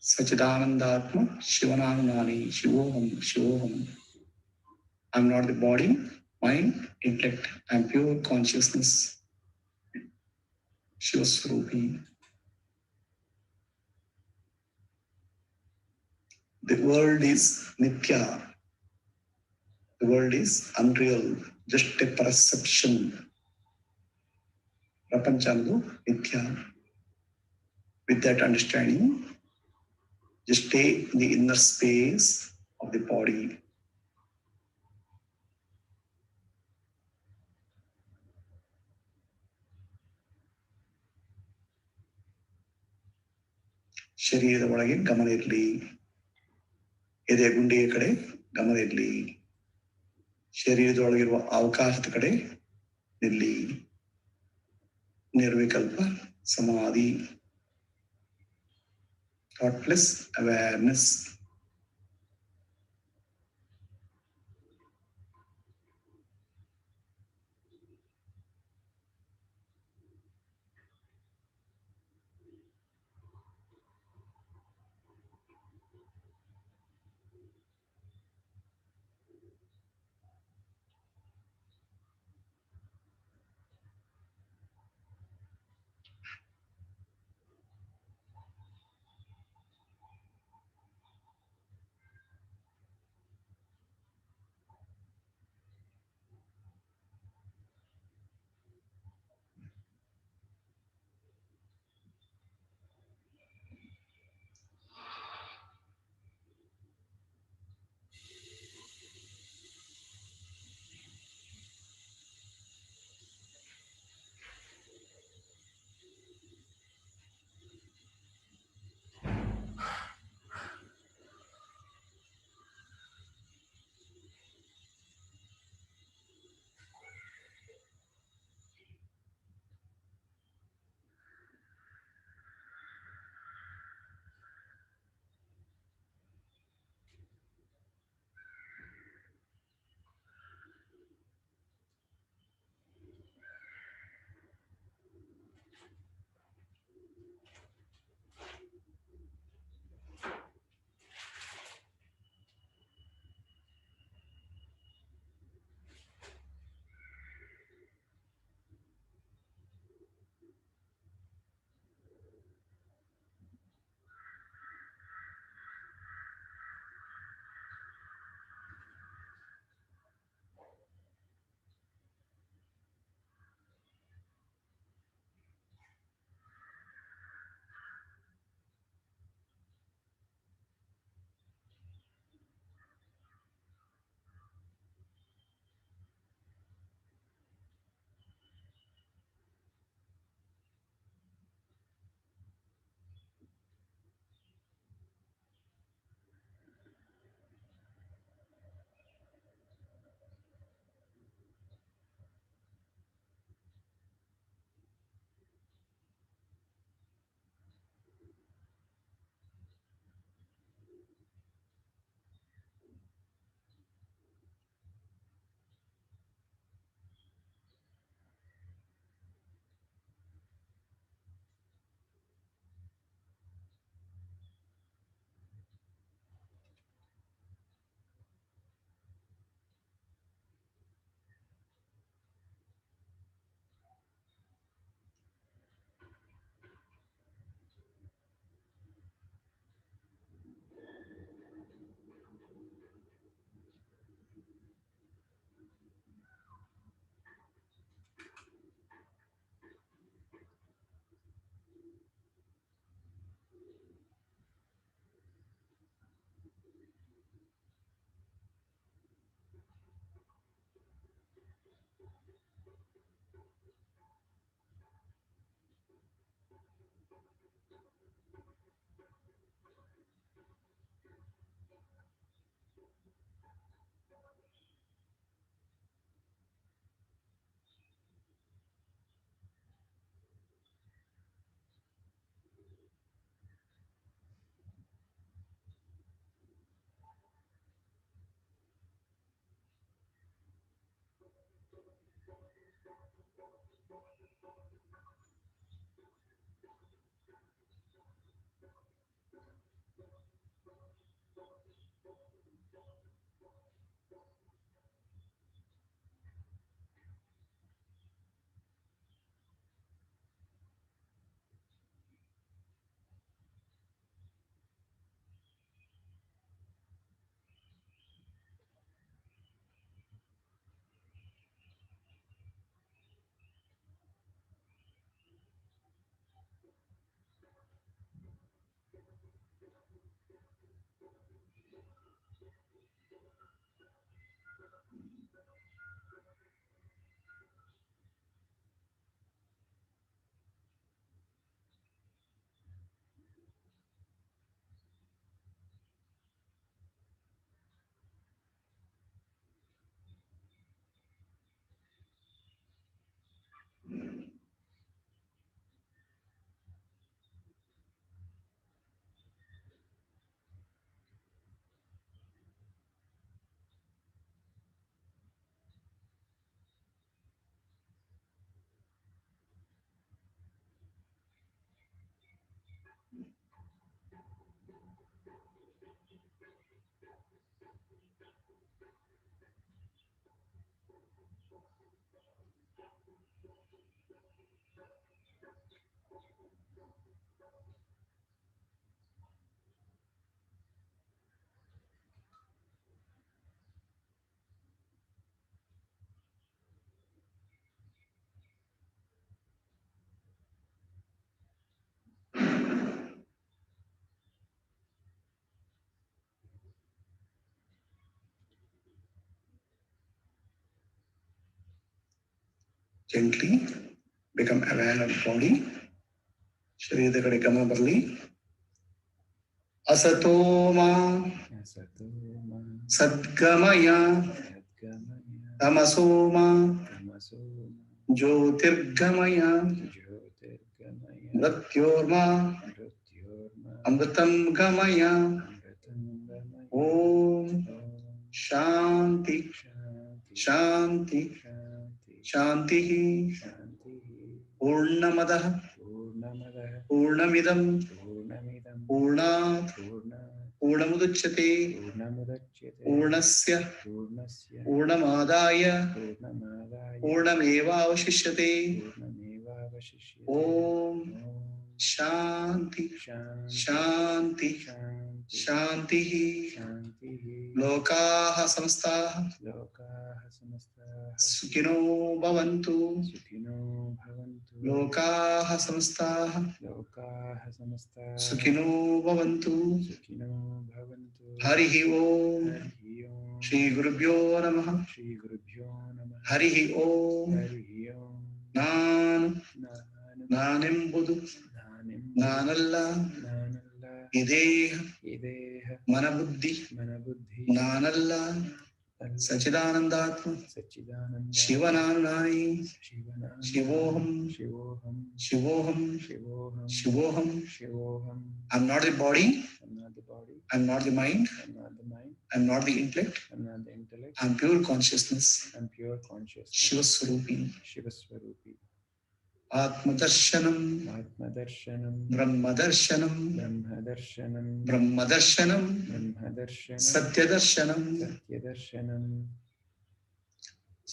ಸಚಿದಾನಂದಾತ್ಮ ಶಿವನಾನು ನಾನೇ, ಶಿವೋಹಂ ಶಿವೋಹಂ. I am not the body, mind, intellect. I am pure consciousness, ಶಿವಸ್ವರೂಪಿ. The world is Nitya. The world is unreal, just a perception. Prapanchanadu Nitya. With that understanding, just stay in the inner space of the body. ಶರೀರದ ಒಳಗೆ ಗಮನ ಇರಲಿ, ಎದೆ ಗುಂಡಿಯ ಕಡೆ ಗಮನ ಇರಲಿ, ಶರೀರದೊಳಗಿರುವ ಅವಕಾಶದ ಕಡೆ ಇರಲಿ. ನಿರ್ವಿಕಲ್ಪ ಸಮಾಧಿ, thoughtless awareness. Gently become aware of body. ಶರೀರದ ಕಡೆ ಗಮನ ಬರಲಿ. ಅಸತೋಮ ಸದ್ಗಮಯ ತಮಸೋಮ ಜ್ಯೋತಿರ್ಗಮಯ ಮೃತ್ಯೋರ್ಮ ಅಮೃತಂ ಗಮಯ. ಓಂ ಶಾಂತಿ ಶಾಂತಿ ಶಾಂತಿ. पूर्णमदः पूर्णमिदं पूर्णात् पूर्णमुदच्यते पूर्णस्य पूर्णमादाय पूर्णमेवावशिष्यते. ओम शांति शांति शांति. लोकाः समस्ताः सुखिनो भवन्तु. लोकाः समस्ताः सुखिनो भवन्तु. हरिः ओम. श्री गुरुभ्यो नमः. हरिः ओम. ನಾನೆಂಬುದು ನಾನಲ್ಲ. ಇದೇಹ ಮನಬುದ್ಧಿ ನಾನಲ್ಲ. ಸಚ್ಚಿದಾನಂದಾತ್ಮ ಶಿವನಾನು ನಾನೇ. ಶಿವೋಹಂ ಶಿವೋಹಂ ಶಿವೋಹಂ. I am not the body, I am not the mind, I am not the intellect, I am pure consciousness. ಶಿವಸ್ವರೂಪಿ. आत्मदर्शनम ब्रह्मदर्शनम ब्रह्मदर्शनम सत्यदर्शनम.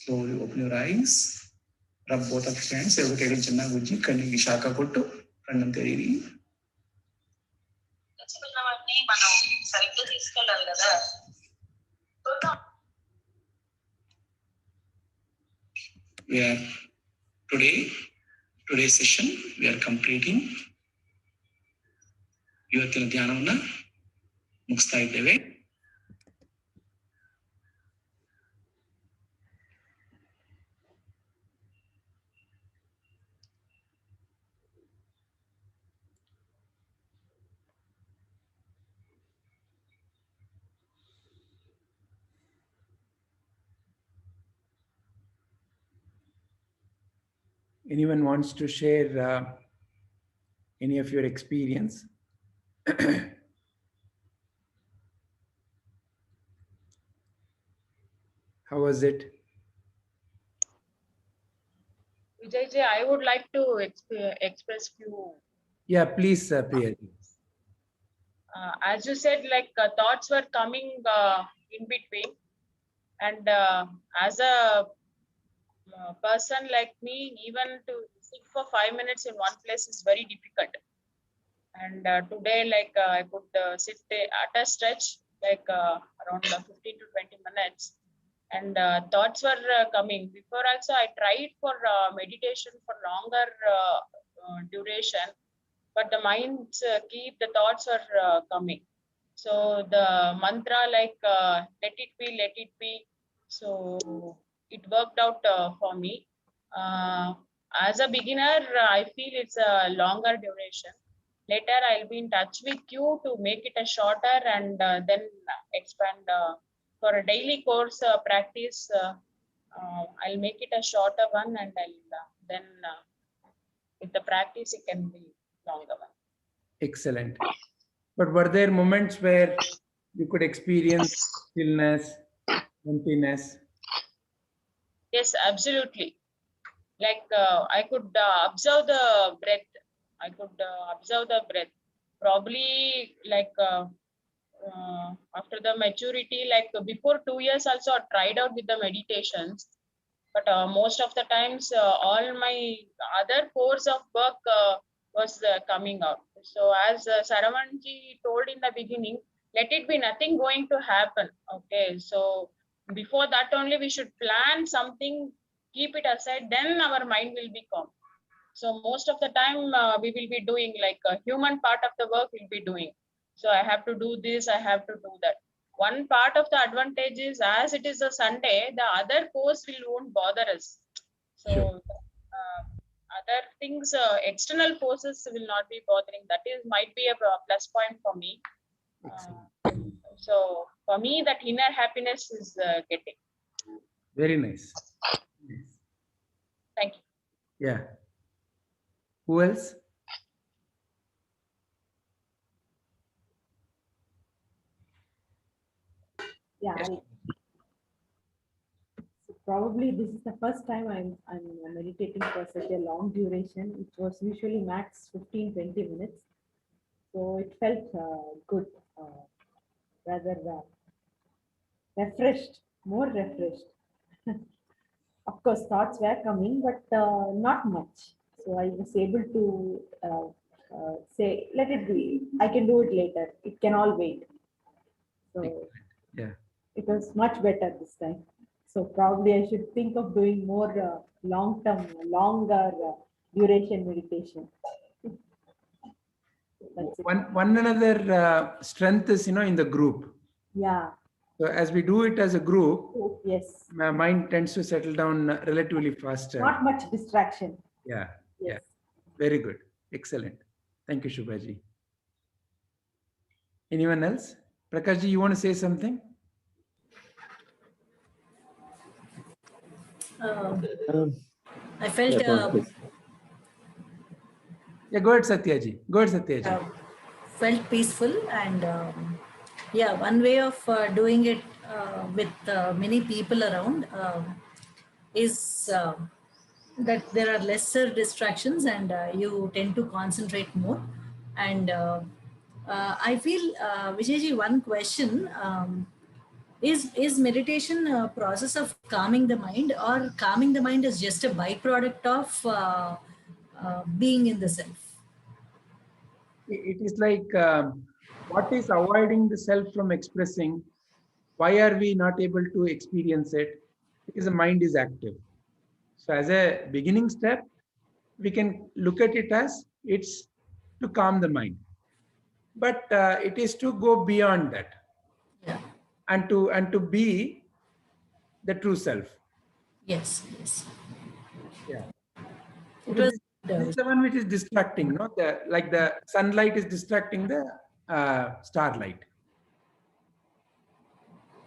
Slowly open your eyes. Rub both of your hands. Every kegel chinna gujji kannigi shaka kottu kannam teriri. తెచ్చుకున్నవన్నీ మనం సరిగ్గా తీసుకెళ్ళాలి కదా. Yeah. Today's session we are completing. ಇವತ್ತಿನ ಧ್ಯಾನವನ್ನ ಮುಗಿಸ್ತಾ ಇದ್ದೇವೆ. Anyone wants to share any of your experience? How was it? Vijay ji, I would like to express few. Yeah, please, Priya. As you said, like thoughts were coming in between, and as a person like me, even to sit for 5 minutes in one place is very difficult. And today, like I could sit at a stretch, like around 15 to 20 minutes, and thoughts were coming. Before also, I tried for meditation for longer duration, but the minds the thoughts are coming. So the mantra, like let it be. So it worked out for me. As a beginner, I feel it's a longer duration. Later, I'll be in touch with you to make it a shorter and then expand for a daily course practice. I'll make it a shorter one and I'll then with the practice, it can be longer one. Excellent. But were there moments where you could experience stillness, emptiness? Yes, absolutely. Like I could observe the breath. I could observe the breath. Probably like after the maturity, like before 2 years also I tried out with the meditations. But most of the times, all my other course of work was coming out. So as Saravanji told in the beginning, let it be nothing going to happen. Okay, so before that only we should plan something, keep it aside, then our mind will be calm. So most of the time we will be doing like a human part of the work we'll be doing. So I have to do this, I have to do that. One part of the advantage is as it is a Sunday, the other course won't bother us. So Sure. other things, external forces will not be bothering. That is might be a plus point for me. Excellent. So for me, that inner happiness is getting. Very nice. Thank you. Yeah. Who else? Yeah, Yes. so probably this is the first time I'm meditating for such a long duration. It was usually max 15-20 minutes. So it felt good, rather refreshed, more refreshed. Of course, thoughts were coming, but not much. So I was able to say, let it be. I can do it later. It can all wait. So Yeah. it was much better this time. So probably I should think of doing more long-term, longer duration meditation. That's it. One another strength is, in the group. Yeah. So as we do it as a group, Oh, yes. my mind tends to settle down relatively faster. Not much distraction. Yeah. Yes. Yeah. Very good. Excellent. Thank you, Shubhaji. Anyone else? Prakashji, you want to say something? I felt Yeah, go on, please. Yeah, go ahead, Satyaji. Go ahead, Satyaji. felt peaceful, and yeah, one way of doing it with many people around is that there are lesser distractions, and you tend to concentrate more. And I feel, Vijayji, one question, is meditation a process of calming the mind, or calming the mind is just a byproduct of being in the self? It is like what is avoiding the self from expressing? Why are we not able to experience it? Because the mind is active. So as a beginning step, we can look at it as it's to calm the mind. But it is to go beyond that Yeah. and to be the true self. Yes. Yes. Yeah. It Because was. this is the one which is distracting, no? Like the sunlight is distracting the starlight.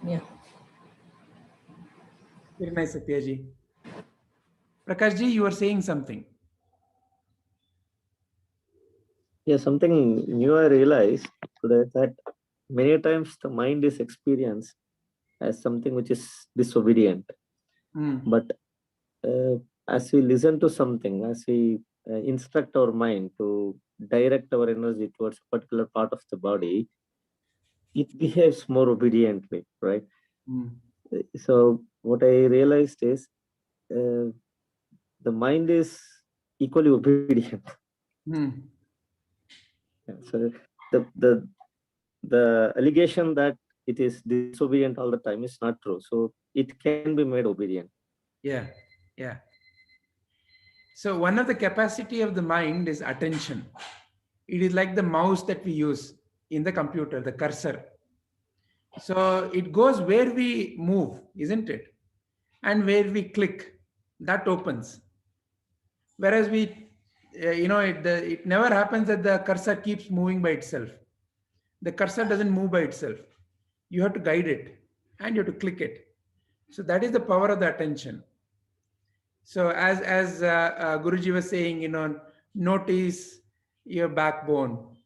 Yeah. Very nice, Satyaji. Prakashji, you were saying something. Yeah, something new I realized today, that many times the mind is experienced as something which is disobedient. But as we listen to something, as we instruct our mind to direct our energy towards a particular part of the body, it behaves more obediently, right? So what I realized is the mind is equally obedient. So the allegation that it is disobedient all the time is not true. So it can be made obedient. Yeah, yeah. So one of the capacity of the mind is attention. It is like the mouse that we use in the computer, the cursor. So it goes where we move, isn't it? And where we click, that opens. Whereas it never happens that the cursor keeps moving by itself. The cursor doesn't move by itself. You have to guide it and you have to click it. So that is the power of the attention. So as Guruji was saying, notice your backbone.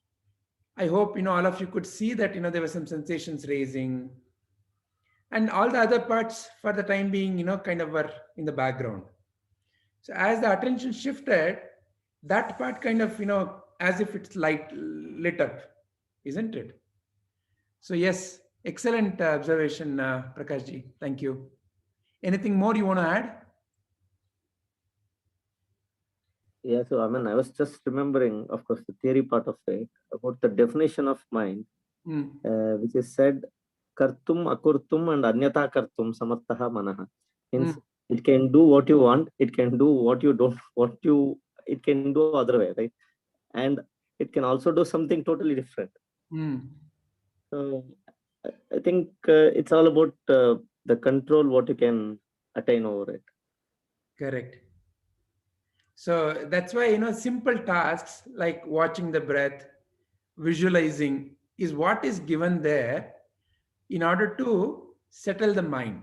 I hope, all of you could see that, there were some sensations raising, and all the other parts for the time being, kind of were in the background. So as the attention shifted, that part kind of, as if it's lit up, isn't it? So yes, excellent observation, Prakash ji. Thank you. Anything more you want to add? Yeah, so I was just remembering, of course, the theory part of it about the definition of mind, which is said, kartum, akurtum, and anyata kartum samartaha manaha. Means it can do what you want, it can do what you don't want it can do other way, right? And it can also do something totally different. So I think it's all about the control, what you can attain over it. Correct. So that's why, simple tasks like watching the breath, visualizing is what is given there in order to settle the mind.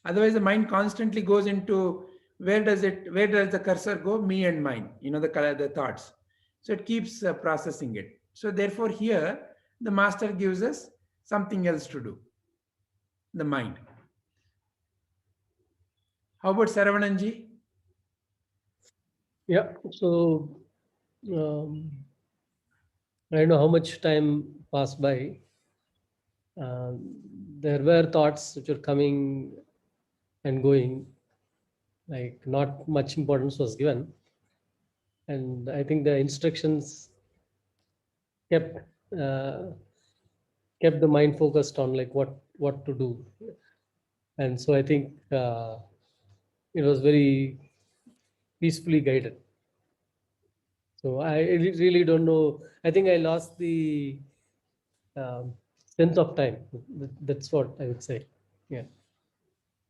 Otherwise, the mind constantly goes into where does the cursor go? Me and mine, the thoughts. So it keeps processing it. So therefore here, the master gives us something else to do, the mind. How about Saravanan-ji? Yeah, so I don't know how much time passed by. There were thoughts which were coming and going, like not much importance was given. And I think the instructions kept the mind focused on like what to do. And so I think it was very peacefully guided. So I really don't know. I think I lost the sense of time. That's what I would say. Yeah.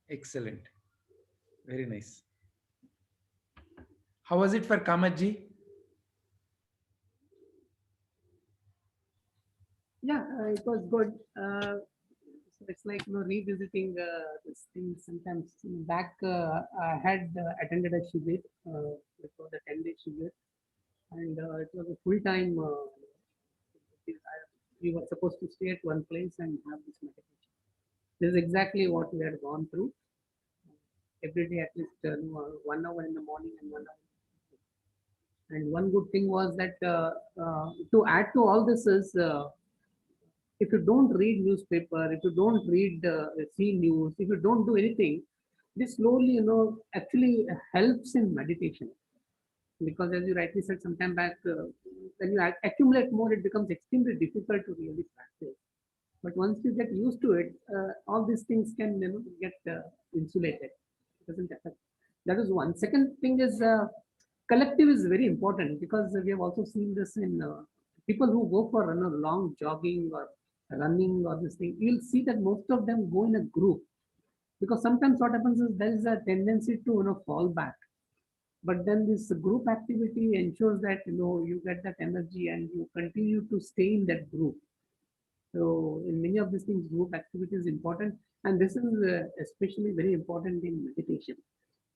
Excellent. Very nice. How was it for Kamaji? Yeah, it was good. So it's like revisiting this thing. Sometimes back, I had attended a shibir before the 10-day shibir, and it was a full time. We were supposed to stay at one place and have this meditation. This is exactly what we had gone through. Every day, at least 1 hour in the morning and 1 hour. And one good thing was that to add to all this is if you don't read newspaper, if you don't see news, if you don't do anything, this slowly, actually helps in meditation. Because as you rightly said sometime back, when you accumulate more, it becomes extremely difficult to really practice. But once you get used to it, all these things can get insulated. It doesn't affect. That is one. Second thing is collective is very important, because we have also seen this in people who go for long jogging or running or this thing. You'll see that most of them go in a group, because sometimes what happens is there is a tendency to fall back. But then this group activity ensures that you get that energy and you continue to stay in that group. So in many of these things, group activity is important, and this is especially very important in meditation,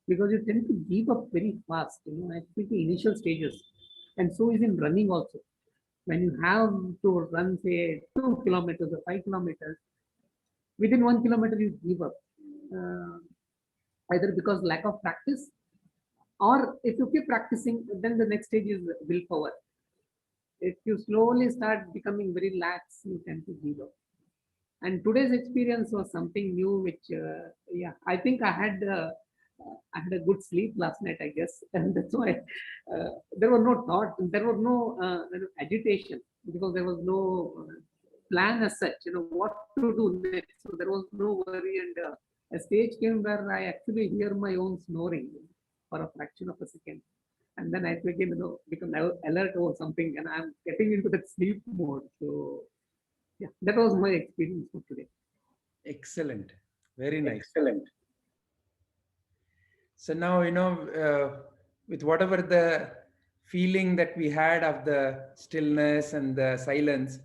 because you tend to give up very fast, especially the initial stages, and so is in running also. When you have to run, say, 2 kilometers or 5 kilometers, within 1 kilometer you give up, either because lack of practice, or if you keep practicing, then the next stage is willpower. If you slowly start becoming very lax, you tend to give up. And today's experience was something new, which I think I had a good sleep last night, I guess, and that's why there were no thoughts, there was no agitation, because there was no plan as such, what to do next. So there was no worry, and a stage came where I actually hear my own snoring for a fraction of a second, and then I became become alert or something, and I'm getting into that sleep mode. So yeah, that was my experience for today. Excellent. Very nice. Excellent. So now, with whatever the feeling that we had of the stillness and the silence,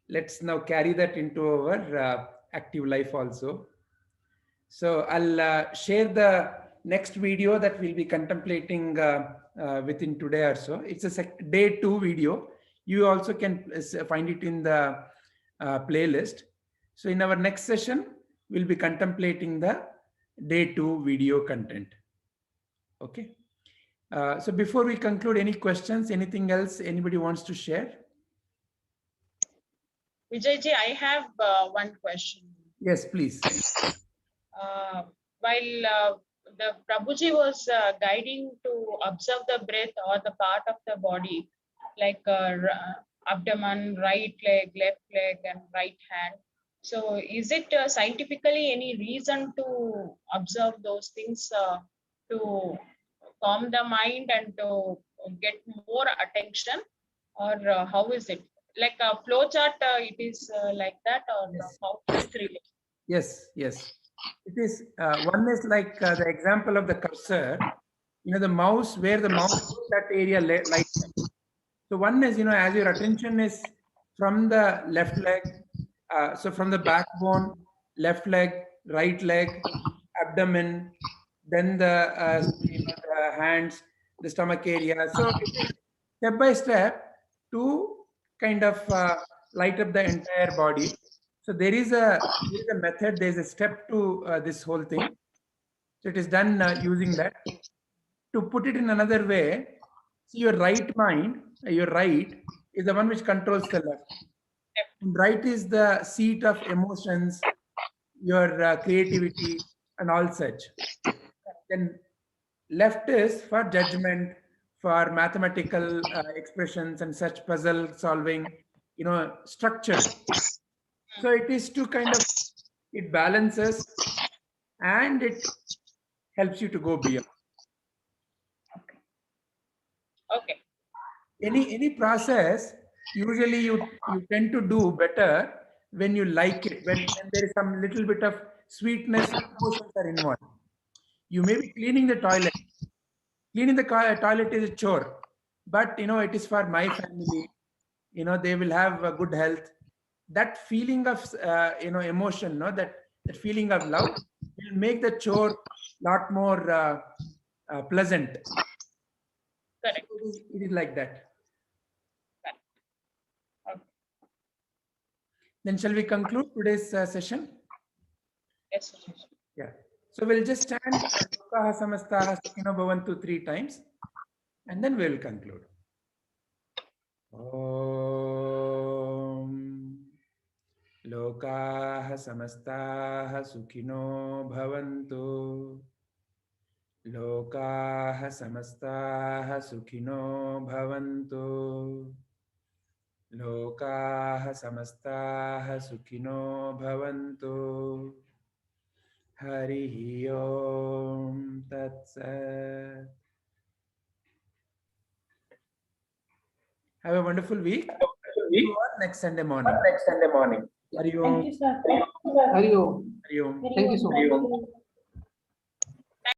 let's now carry that into our active life also. So I'll share the next video that we'll be contemplating within today or so. It's a day 2 video. You also can find it in the playlist. So in our next session, we'll be contemplating the day 2 video content. Okay. So before we conclude, any questions, anything else anybody wants to share? Vijayji, I have one question. Yes, please. While the Prabhuji was guiding to observe the breath or the part of the body, like abdomen, right leg, left leg, and right hand. So is it scientifically any reason to observe those things to calm the mind and to get more attention, or how is it? Like a flow chart, it is like that, or Yes. how is it related? Yes, yes. It is, one is like the example of the cursor, the mouse, where the mouse goes, that area lights up. So one is, as your attention is from the left leg, so from the backbone, left leg, right leg, abdomen, then the, the hands, the stomach area. So step by step to kind of light up the entire body. So there is a method, there is a step to this whole thing. So it is done using that. To put it in another way, see, your right mind, your right is the one which controls the left. And right is the seat of emotions, your creativity and all such. Then left is for judgment, for mathematical expressions and such, puzzle solving, structure. So it is to kind of, it balances and it helps you to go beyond. Okay. Any process, usually you tend to do better when you like it, when there is some little bit of sweetness, emotions are involved. You may be cleaning the toilet. Cleaning the toilet is a chore, but it is for my family. They will have a good health. That feeling of emotion, that feeling of love will make the chore lot more pleasant. Correct. So it is like that. Correct. Okay. Then shall we conclude today's session? Yes, Vijayji. Yeah. So we'll just stand Lokaha Samastaha Sukhino Bhavantu 3 times, and then we'll conclude. Om Lokaha Samastaha Sukhino Bhavantu. Lokaha Samastaha Sukhino Bhavantu. Lokaha Samastaha Sukhino Bhavantu. Harihi Om Tat Sat. Have a wonderful week. See you all next Sunday morning. Hari Om. Thank you, sir. Hari Om. Hari Om. Thank you so much.